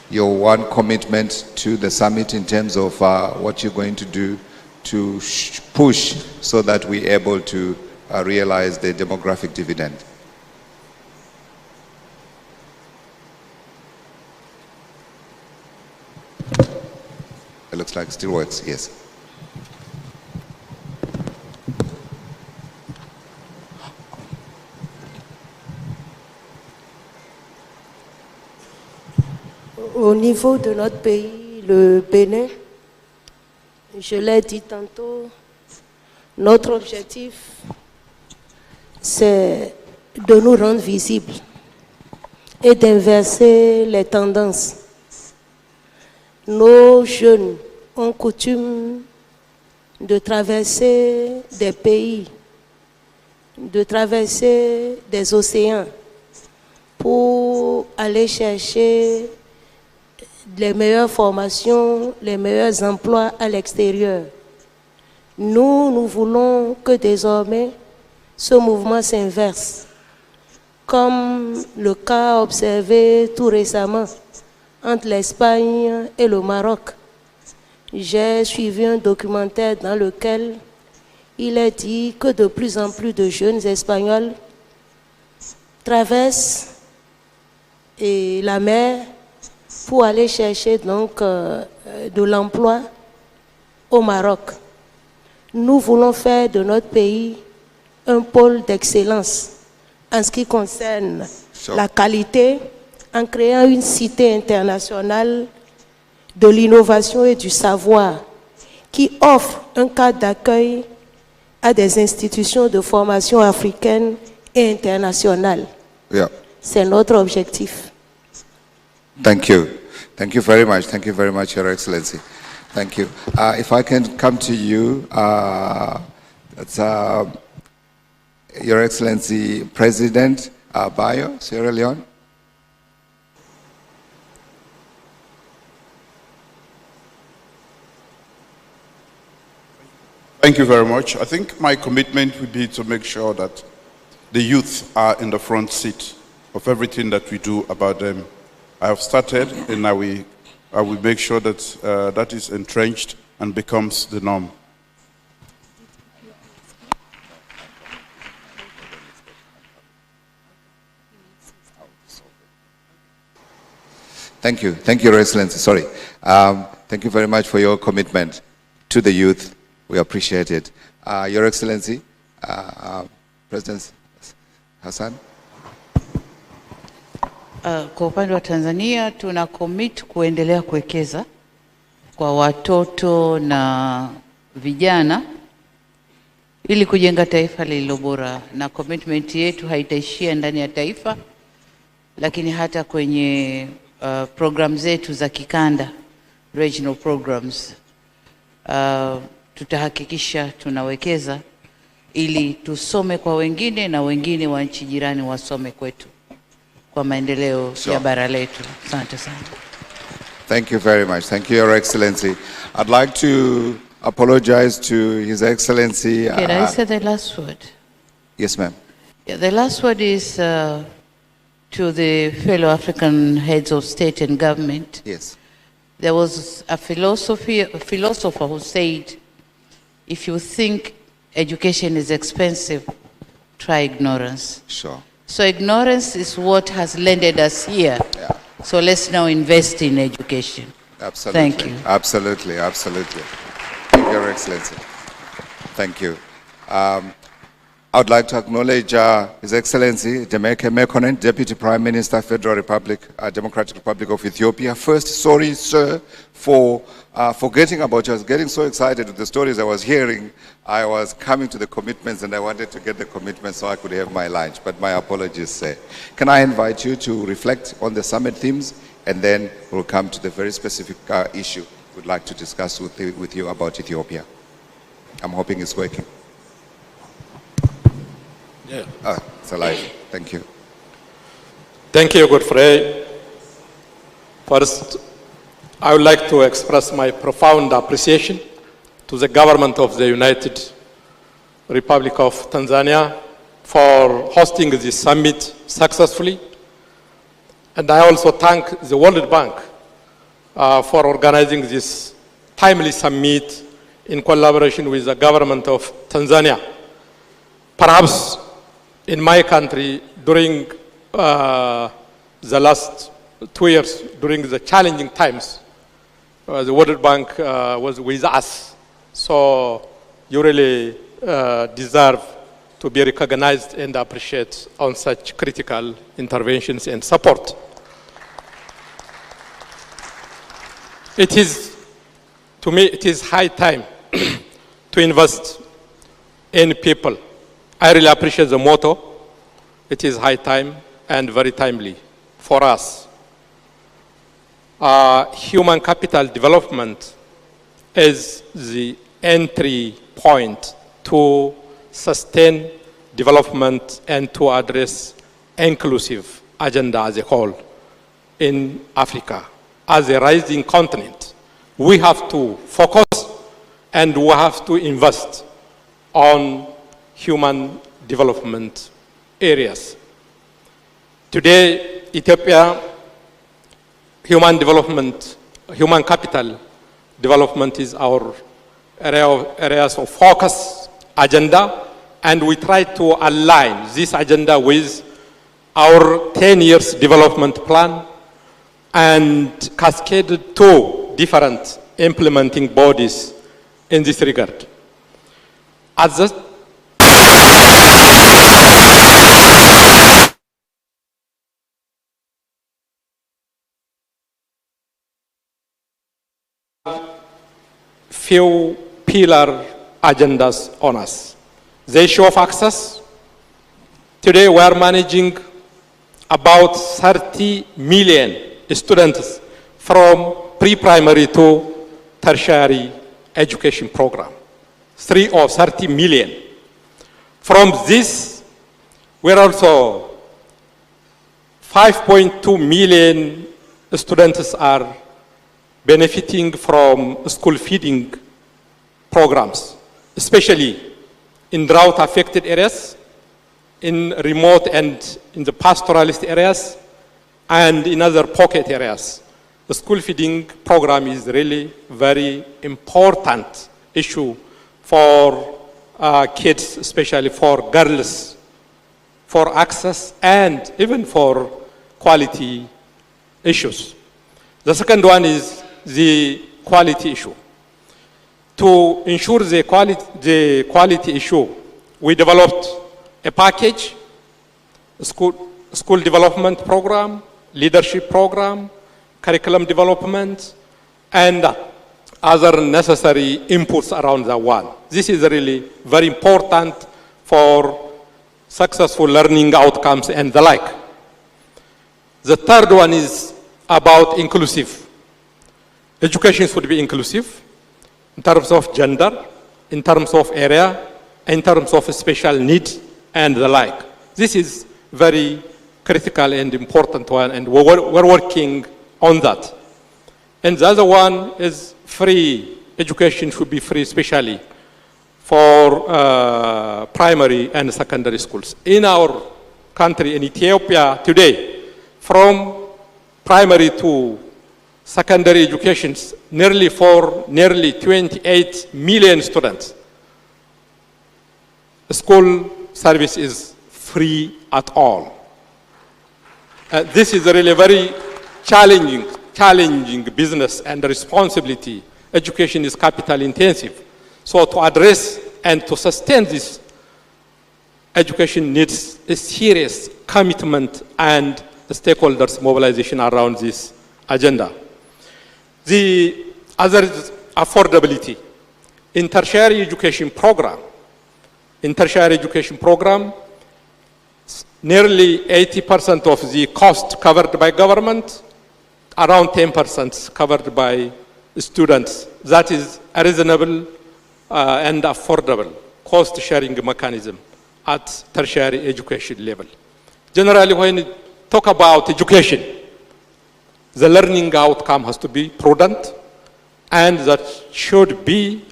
your one commitment to the summit in terms of what you're going to do to push so that we're able to realize the demographic dividend. It looks like it still works, yes. Au niveau de notre pays, le Bénin, je l'ai dit tantôt, notre objectif, c'est de nous rendre visibles et d'inverser les tendances. Nos jeunes ont coutume de traverser des pays, de traverser des océans pour aller chercher les meilleures formations, les meilleurs emplois à l'extérieur. Nous voulons que désormais ce mouvement s'inverse, comme le cas observé tout récemment entre l'Espagne et le Maroc. J'ai suivi un documentaire dans lequel il est dit que de plus en plus de jeunes Espagnols traversent la mer pour aller chercher donc de l'emploi au Maroc. Nous voulons faire de notre pays un pôle d'excellence en ce qui concerne la qualité, en créant une cité internationale de l'innovation et du savoir qui offre un cadre d'accueil à des institutions de formation africaines et internationales. Yeah. C'est notre objectif. Thank you. Thank you very much. Thank you very much, Your Excellency. Thank you. If I can come to you, that's Your Excellency President Bayo, Sierra Leone. Thank you very much. I think my commitment would be to make sure that the youth are in the front seat of everything that we do about them. I have started, and I will make sure that that is entrenched and becomes the norm. Thank you. Thank you, Your Excellency. Sorry. Thank you very much for your commitment to the youth. We appreciate it. Your Excellency, President Hassan. Kwa upande wa Tanzania tuna commit kuendelea kuwekeza kwa watoto na vijana ili kujenga taifa lililo bora, na commitment yetu haitaishia ndani ya taifa lakini hata kwenye program zetu za kikanda, regional programs. Tutahakikisha tunawekeza ili tusome kwa wengine na wengine wa nchi jirani wasome kwetu kwa maendeleo ya bara letu. Asante sana. Thank you very much. Thank you, Your Excellency. I'd like to apologize to His Excellency. Can I say the last word? Yes, ma'am. Yeah, the last word is to the fellow African heads of state and government. Yes. There was a philosopher who said, if you think education is expensive, try ignorance. Sure. So ignorance is what has landed us here. Yeah. So let's now invest in education. Absolutely. Thank you. Absolutely, absolutely. Thank you, Your Excellency. Thank you. I would like to acknowledge His Excellency Demeke Mekonnen, Deputy Prime Minister, Federal Republic, Democratic Republic of Ethiopia. First, sorry, sir, for forgetting about you. I was getting so excited with the stories I was hearing. I was coming to the commitments and I wanted to get the commitments so I could have my lunch, but my apologies, sir. Can I invite you to reflect on the summit themes, and then we'll come to the very specific issue we'd like to discuss with you about Ethiopia. I'm hoping it's working. Yeah. It's alive. Thank you. Thank you, Godfrey. First, I would like to express my profound appreciation to the government of the United Republic of Tanzania for hosting this summit successfully. And I also thank the World Bank for organizing this timely summit in collaboration with the government of Tanzania. Perhaps in my country, during the last 2 years, during the challenging times, the World Bank was with us. So you really deserve to be recognized and appreciated on such critical interventions and support. It is, to me, it is high time to invest in people. I really appreciate the motto. It is high time and very timely for us. Human capital development is the entry point to sustain development and to address inclusive agenda as a whole in Africa. As a rising continent, we have to focus and we have to invest on human development areas. Today, Ethiopia, human capital development is our areas of focus agenda, and we try to align this agenda with our 10 years development plan and cascaded to different implementing bodies in this regard. At the few pillar agendas on us. The issue of access. Today we are managing about 30 million students from pre-primary to tertiary education program. 30 million. From this, we're also 5.2 million students are benefiting from school feeding programs, especially in drought-affected areas, in remote and in the pastoralist areas, and in other pocket areas. The school feeding program is really very important issue for kids, especially for girls, for access and even for quality issues. The second one is the quality issue. To ensure the quality issue, we developed a package, a school development program, leadership program, curriculum development, and other necessary inputs around the one. This is really very important for successful learning outcomes and the like. The third one is about inclusive. Education should be inclusive in terms of gender, in terms of area, in terms of special needs and the like. This is very critical and important one, and we're working on that. And the other one is free. Education should be free, especially for primary and secondary schools. In our country, in Ethiopia today, from primary to secondary education, nearly 28 million students. School service is free at all. This is really very challenging business and responsibility. Education is capital intensive. So to address and to sustain this, education needs a serious commitment and the stakeholders mobilization around this agenda. The other is affordability. In tertiary education program, nearly 80% of the cost covered by government, around 10% covered by students. That is a reasonable and affordable cost sharing mechanism at tertiary education level. Generally, when you talk about education, the learning outcome has to be prudent, and that should be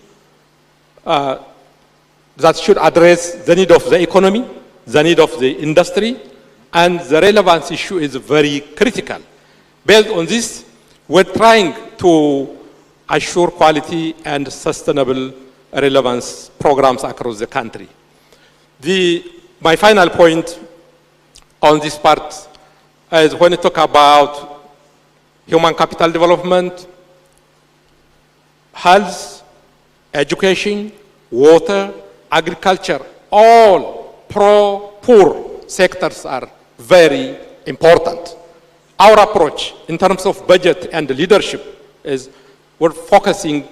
that should address the need of the economy, the need of the industry, and the relevance issue is very critical. Based on this, we're trying to assure quality and sustainable relevance programs across the country. My final point on this part is when you talk about human capital development, health, education, water, agriculture, all pro-poor sectors are very important. Our approach in terms of budget and leadership is we're focusing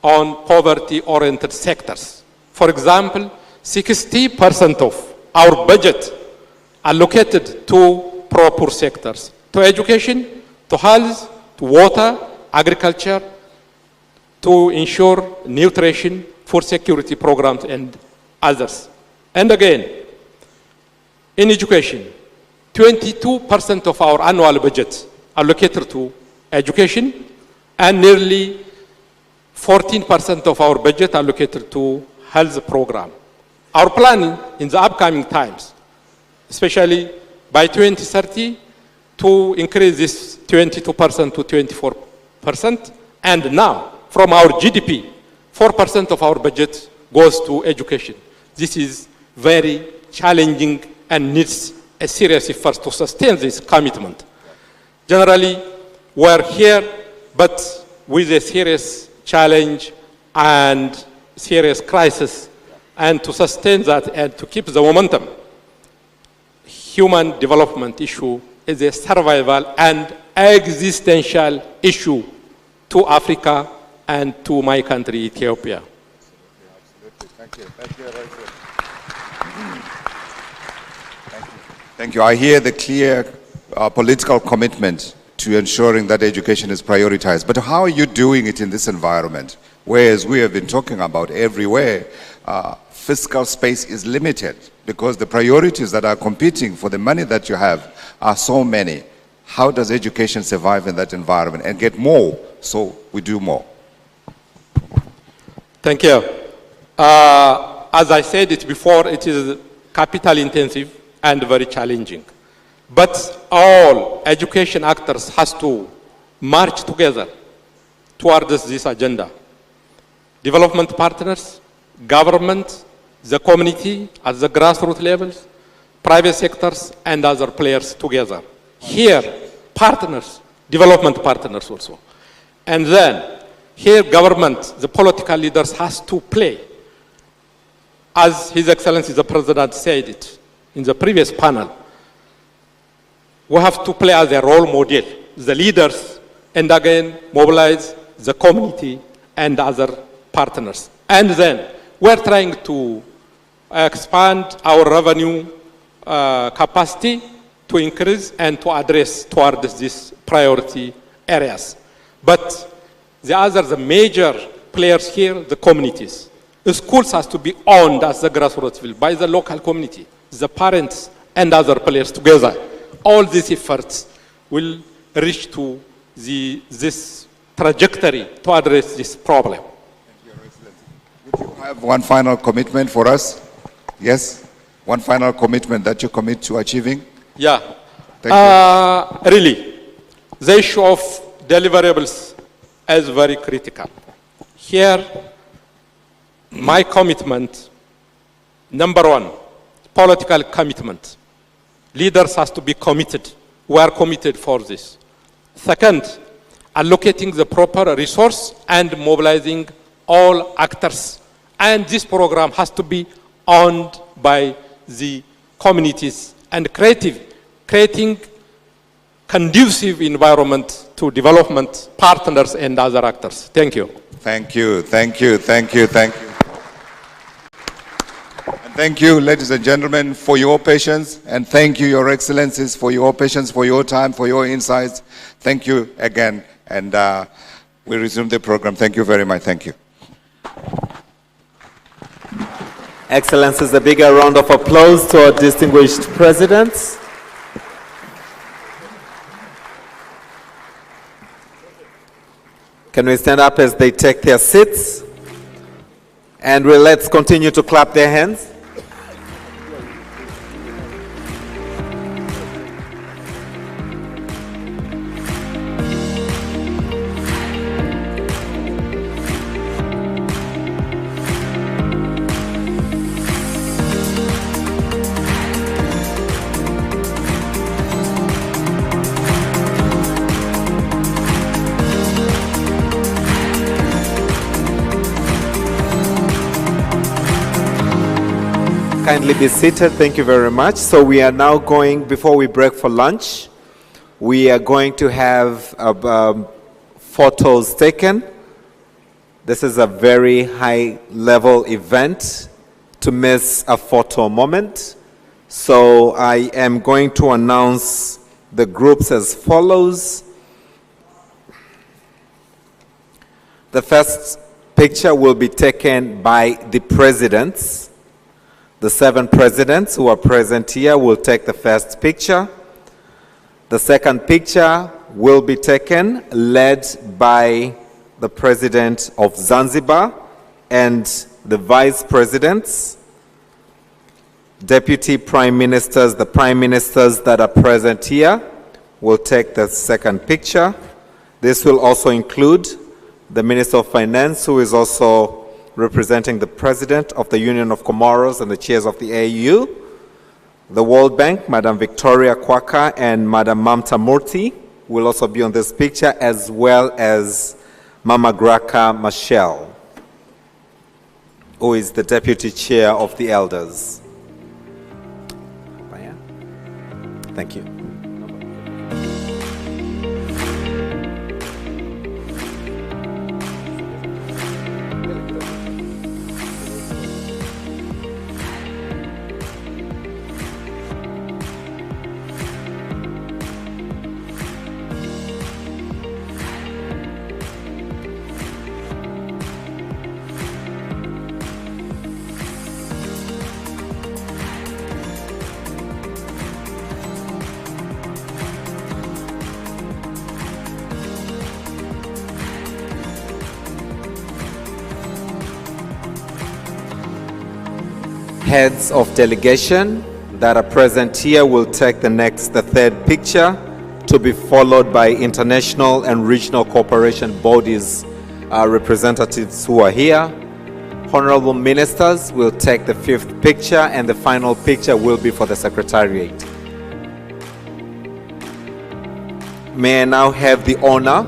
on poverty-oriented sectors. For example, 60% of our budget allocated to pro-poor sectors, to education, to health, to water, agriculture, to ensure nutrition, food security programs, and others. And again, in education, 22% of our annual budget allocated to education, and nearly 14% of our budget allocated to health program. Our plan in the upcoming times, especially by 2030, to increase this 22% to 24%, and now from our GDP, 4% of our budget goes to education. This is very challenging and needs a serious effort to sustain this commitment. Generally, we're here, but with a serious challenge and serious crisis, and to sustain that and to keep the momentum, human development issue is a survival and existential issue to Africa and to my country, Ethiopia. Absolutely. Thank you. Thank you. I hear the clear political commitment to ensuring that education is prioritized. But how are you doing it in this environment? Whereas we have been talking about everywhere, fiscal space is limited because the priorities that are competing for the money that you have are so many. How does education survive in that environment and get more so we do more? Thank you. As I said it before, it is capital intensive and very challenging. But all education actors has to march together towards this agenda. Development partners, government, the community at the grassroots levels, private sectors and other players together. Here, partners, development partners also. And then, here government, the political leaders has to play. As His Excellency the President said it in the previous panel, we have to play as a role model, the leaders, and again mobilize the community and other partners. And then we're trying to expand our revenue capacity to increase and to address towards these priority areas. But the major players here, the communities. The schools has to be owned as the grassroots level by the local community, the parents and other players together. All these efforts will reach to this trajectory to address this problem. Thank you, Your Excellency. Would you have one final commitment for us? Yes? One final commitment that you commit to achieving? Yeah. Thank you. Really, the issue of deliverables is very critical. Here, my commitment, number one, political commitment. Leaders has to be committed. We are committed for this. Second, allocating the proper resource and mobilizing all actors. And this program has to be owned by the communities and creating conducive environment to development partners and other actors. Thank you. Thank you, thank you, thank you, thank you. And thank you, ladies and gentlemen, for your patience, and thank you, Your Excellencies, for your patience, for your time, for your insights. Thank you again, and we resume the program. Thank you very much. Thank you. Excellencies, a bigger round of applause to our distinguished presidents. Can we stand up as they take their seats? And let's continue to clap their hands. Kindly be seated. Thank you very much. So we are now going, before we break for lunch, we are going to have photos taken. This is a very high-level event to miss a photo moment. So I am going to announce the groups as follows. The first picture will be taken by the presidents. The 7 presidents who are present here will take the first picture. The second picture will be taken led by the president of Zanzibar and the vice presidents, deputy prime ministers, the prime ministers that are present here will take the second picture. This will also include the Minister of Finance, who is also representing the President of the Union of Comoros and the chairs of the AU, the World Bank, Madam Victoria Kwaka and Madam Mamta Murthy will also be on this picture, as well as Mama Graka Machel, who is the Deputy Chair of the Elders. Thank you. heads of delegation that are present here will take the third picture, to be followed by international and regional cooperation bodies representatives who are here. Honorable ministers will take the fifth picture, and the final picture will be for the Secretariat. May I now have the honor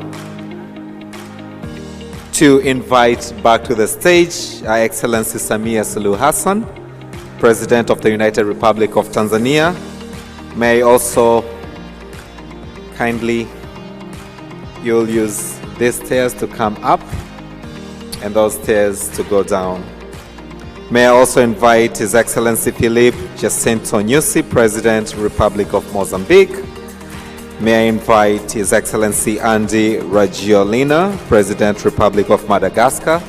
to invite back to the stage Her Excellency Samia Suluhu Hassan, President of the United Republic of Tanzania. May I also kindly, you'll use these stairs to come up and those stairs to go down. May I also invite His Excellency Philippe Jacinto Nyusi, President, Republic of Mozambique. May I invite His Excellency Andy Rajoelina, President, Republic of Madagascar.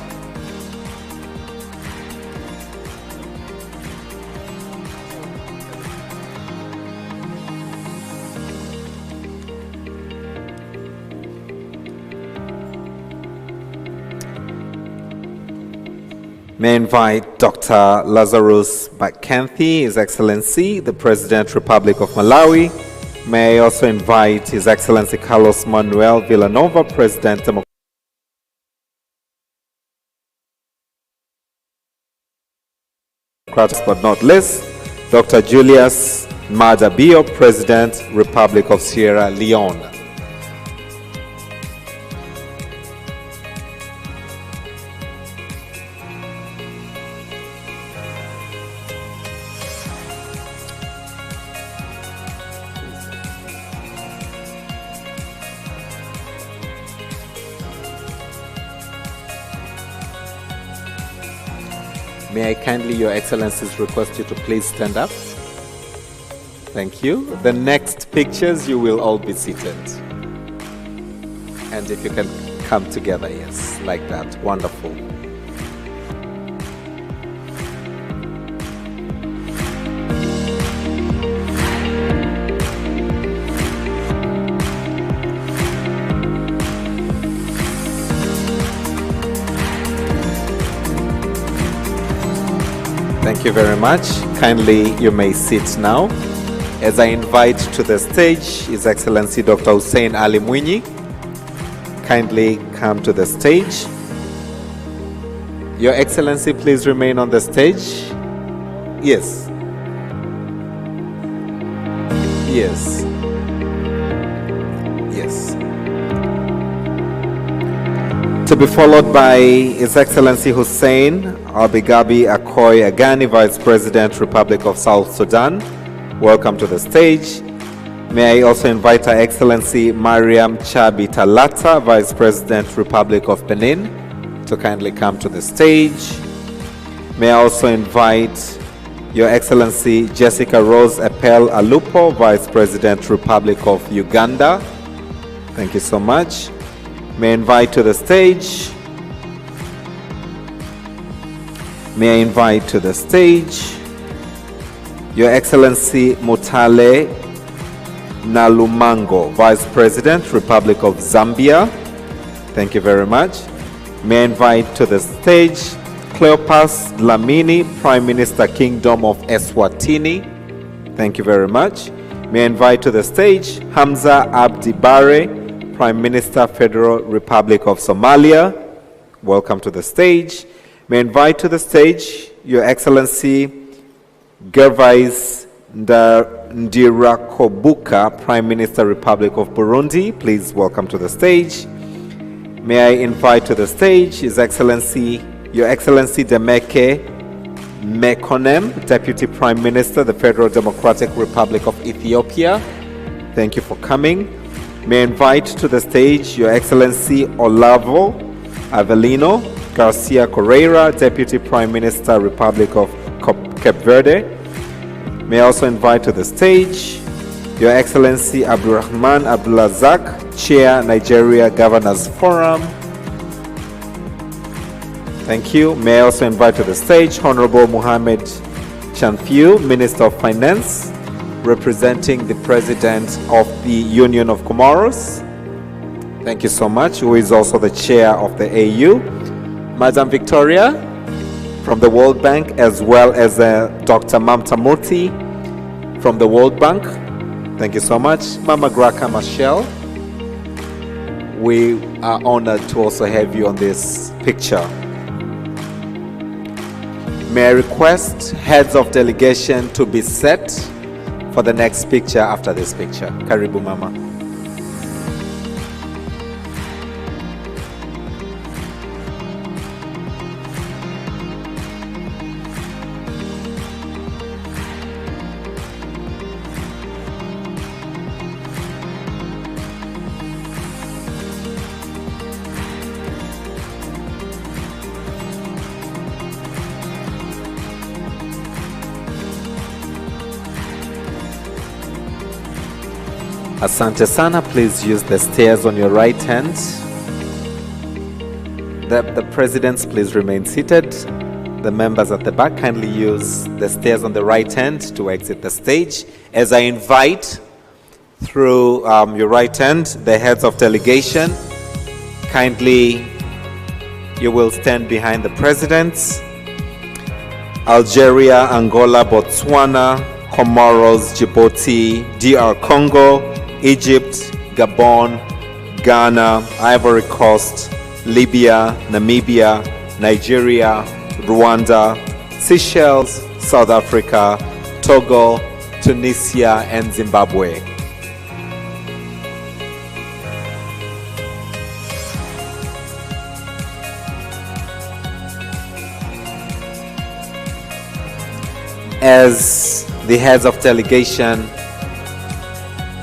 May I invite Dr. Lazarus Bakanthi, His Excellency, the President, Republic of Malawi. May I also invite His Excellency Carlos Manuel Villanova, President, Democratic but not least, Dr. Julius Maada Bio, President, Republic of Sierra Leone. May I kindly, Your Excellencies, request you to please stand up. Thank you. The next pictures, you will all be seated. And if you can come together, yes, like that. Wonderful. Thank you very much. Kindly, you may sit now. As I invite to the stage His Excellency Dr. Hussein Ali Mwinyi. Kindly come to the stage. Your Excellency, please remain on the stage. Yes. Yes. Yes. To be followed by His Excellency Hussein Albigabi Akoy Agani, Vice President, Republic of South Sudan. Welcome to the stage. May I also invite Her Excellency Mariam Chabi Talata, Vice President, Republic of Benin, to kindly come to the stage. May I also invite Your Excellency Jessica Rose Epel Alupo, Vice President, Republic of Uganda. Thank you so much. May I invite to the stage. May I invite to the stage Your Excellency Mutale Nalumango, Vice President, Republic of Zambia. Thank you very much. May I invite to the stage Cleopas Dlamini, Prime Minister, Kingdom of Eswatini. Thank you very much. May I invite to the stage Hamza Abdi Bare, Prime Minister, Federal Republic of Somalia. Welcome to the stage. May I invite to the stage Your Excellency Gervais Ndirakobuka, Prime Minister, Republic of Burundi. Please welcome to the stage. May I invite to the stage His Excellency, Your Excellency Demeke Mekonnen, Deputy Prime Minister, the Federal Democratic Republic of Ethiopia. Thank you for coming. May I invite to the stage Your Excellency Olavo Avelino Garcia Correira, Deputy Prime Minister, Republic of Cape Verde. May I also invite to the stage Your Excellency Abdurrahman Abdulazak, Chair, Nigeria Governors Forum. Thank you. May I also invite to the stage Honorable Mohamed Chanfiu, Minister of Finance, representing the President of the Union of Comoros. Thank you so much, who is also the Chair of the AU. Madam Victoria from the World Bank, as well as Dr. Mamta Murthy from the World Bank. Thank you so much. Mama Graka Michelle, we are honored to also have you on this picture. May I request heads of delegation to be set for the next picture after this picture. Karibu Mama. Asante sana, please use the stairs on your right hand. The presidents, please remain seated. The members at the back, kindly use the stairs on the right hand to exit the stage. As I invite through your right hand, the heads of delegation, kindly you will stand behind the presidents. Algeria, Angola, Botswana, Comoros, Djibouti, DR Congo, Egypt, Gabon, Ghana, Ivory Coast, Libya, Namibia, Nigeria, Rwanda, Seychelles, South Africa, Togo, Tunisia, and Zimbabwe. As the heads of delegation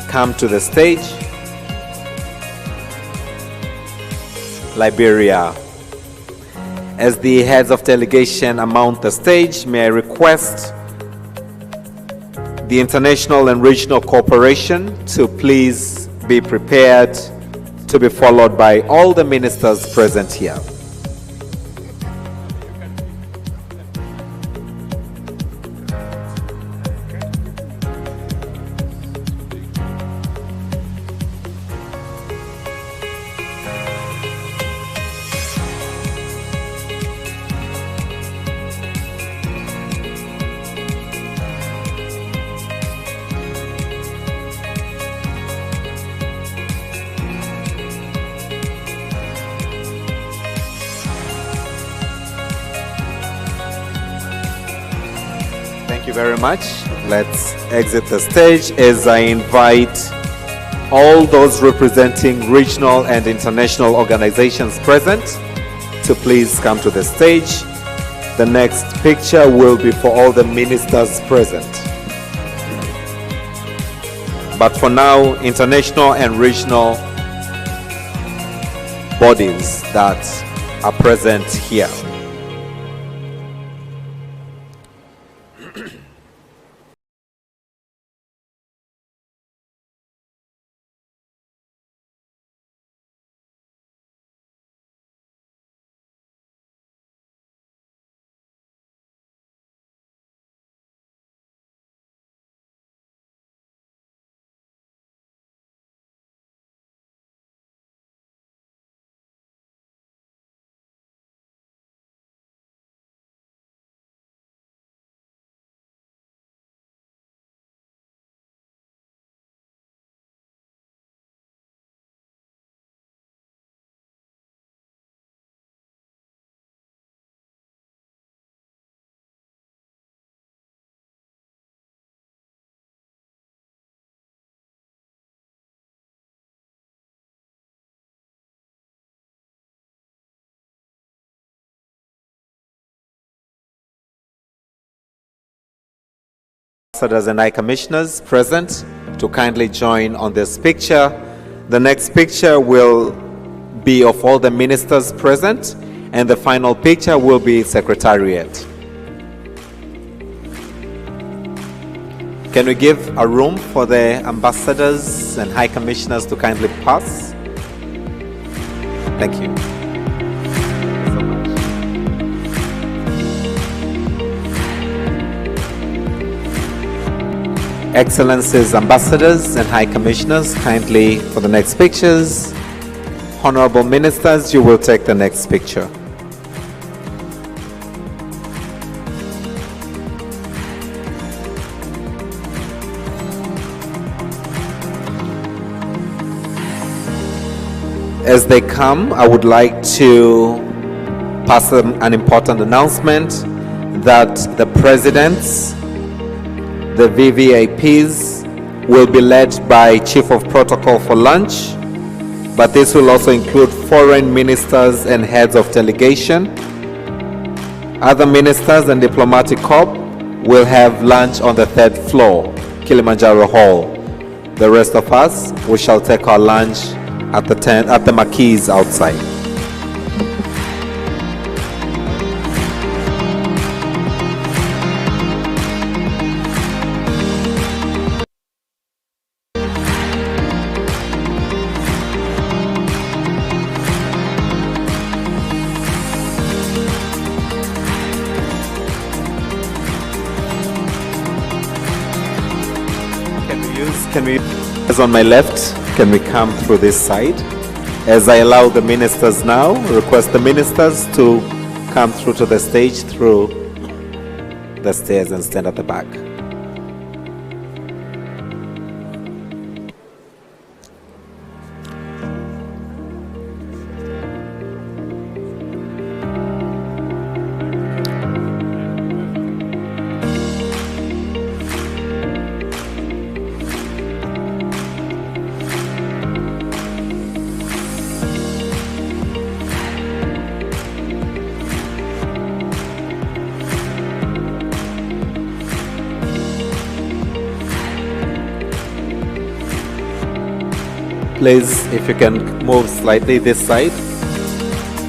come to the stage, Liberia. As the heads of delegation mount the stage, may I request the international and regional cooperation to please be prepared to be followed by all the ministers present here. Thank you very much. Let's exit the stage as I invite all those representing regional and international organizations present to please come to the stage. The next picture will be for all the ministers present. But for now, international and regional bodies that are present here. Ambassadors and High Commissioners present to kindly join on this picture. The next picture will be of all the ministers present, and the final picture will be Secretariat. Can we give a room for the ambassadors and high commissioners to kindly pass? Thank you. Excellencies, ambassadors and high commissioners, kindly for the next pictures. Honorable ministers, you will take the next picture. As they come, I would like to pass an important announcement that the presidents, the VVIPs, will be led by Chief of Protocol for lunch, but this will also include foreign ministers and heads of delegation. Other ministers and diplomatic corps will have lunch on the 3rd floor, Kilimanjaro Hall. The rest of us, we shall take our lunch at the marquees outside. As on my left, can we come through this side? As I allow the ministers now, request the ministers to come through to the stage through the stairs and stand at the back. Please, if you can move slightly this side.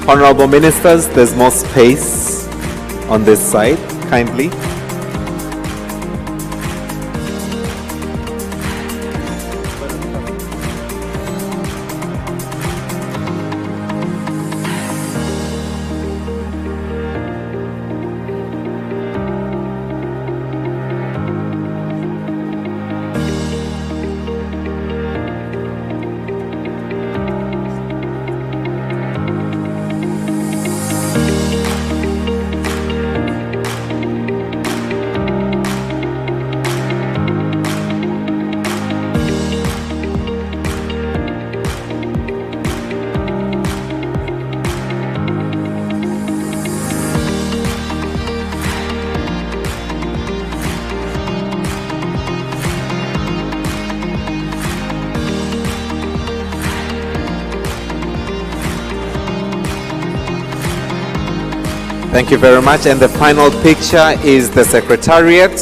Honorable ministers, there's more space on this side, kindly. Thank you very much. And the final picture is the Secretariat.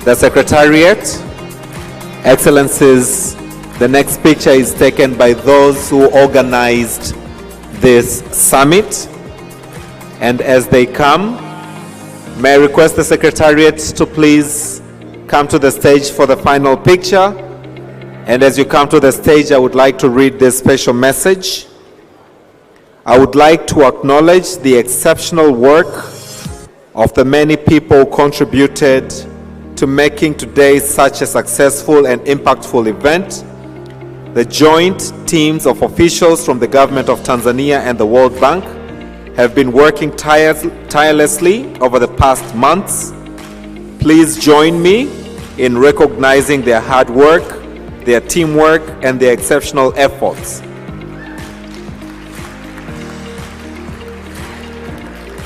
The Secretariat, Excellencies, the next picture is taken by those who organized this summit. And as they come, may I request the Secretariat to please come to the stage for the final picture. And as you come to the stage, I would like to read this special message. I would like to acknowledge the exceptional work of the many people who contributed to making today such a successful and impactful event. The joint teams of officials from the government of Tanzania and the World Bank have been working tirelessly over the past months. Please join me in recognizing their hard work, their teamwork, and their exceptional efforts.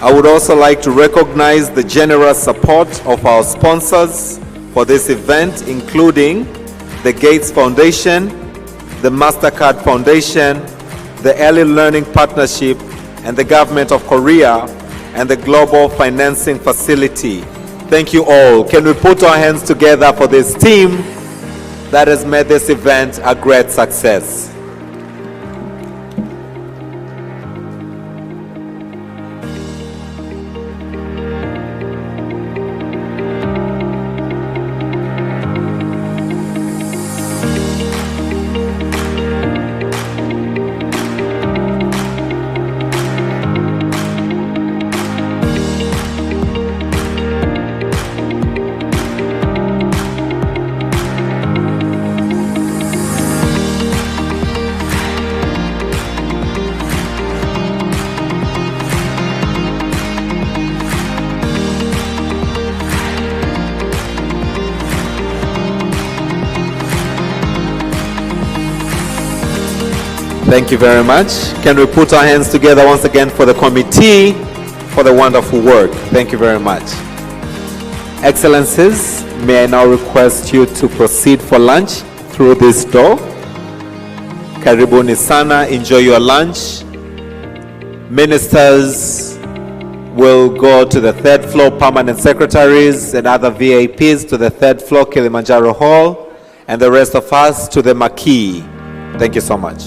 I would also like to recognize the generous support of our sponsors for this event, including the Gates Foundation, the MasterCard Foundation, the Early Learning Partnership, and the Government of Korea, and the Global Financing Facility. Thank you all. Can we put our hands together for this team that has made this event a great success? Thank you very much. Can we put our hands together once again for the committee for the wonderful work? Thank you very much. Excellencies, may I now request you to proceed for lunch through this door. Karibuni sana, enjoy your lunch. Ministers will go to the third floor, permanent secretaries and other VIPs to the third floor, Kilimanjaro Hall, and the rest of us to the marquee. Thank you so much.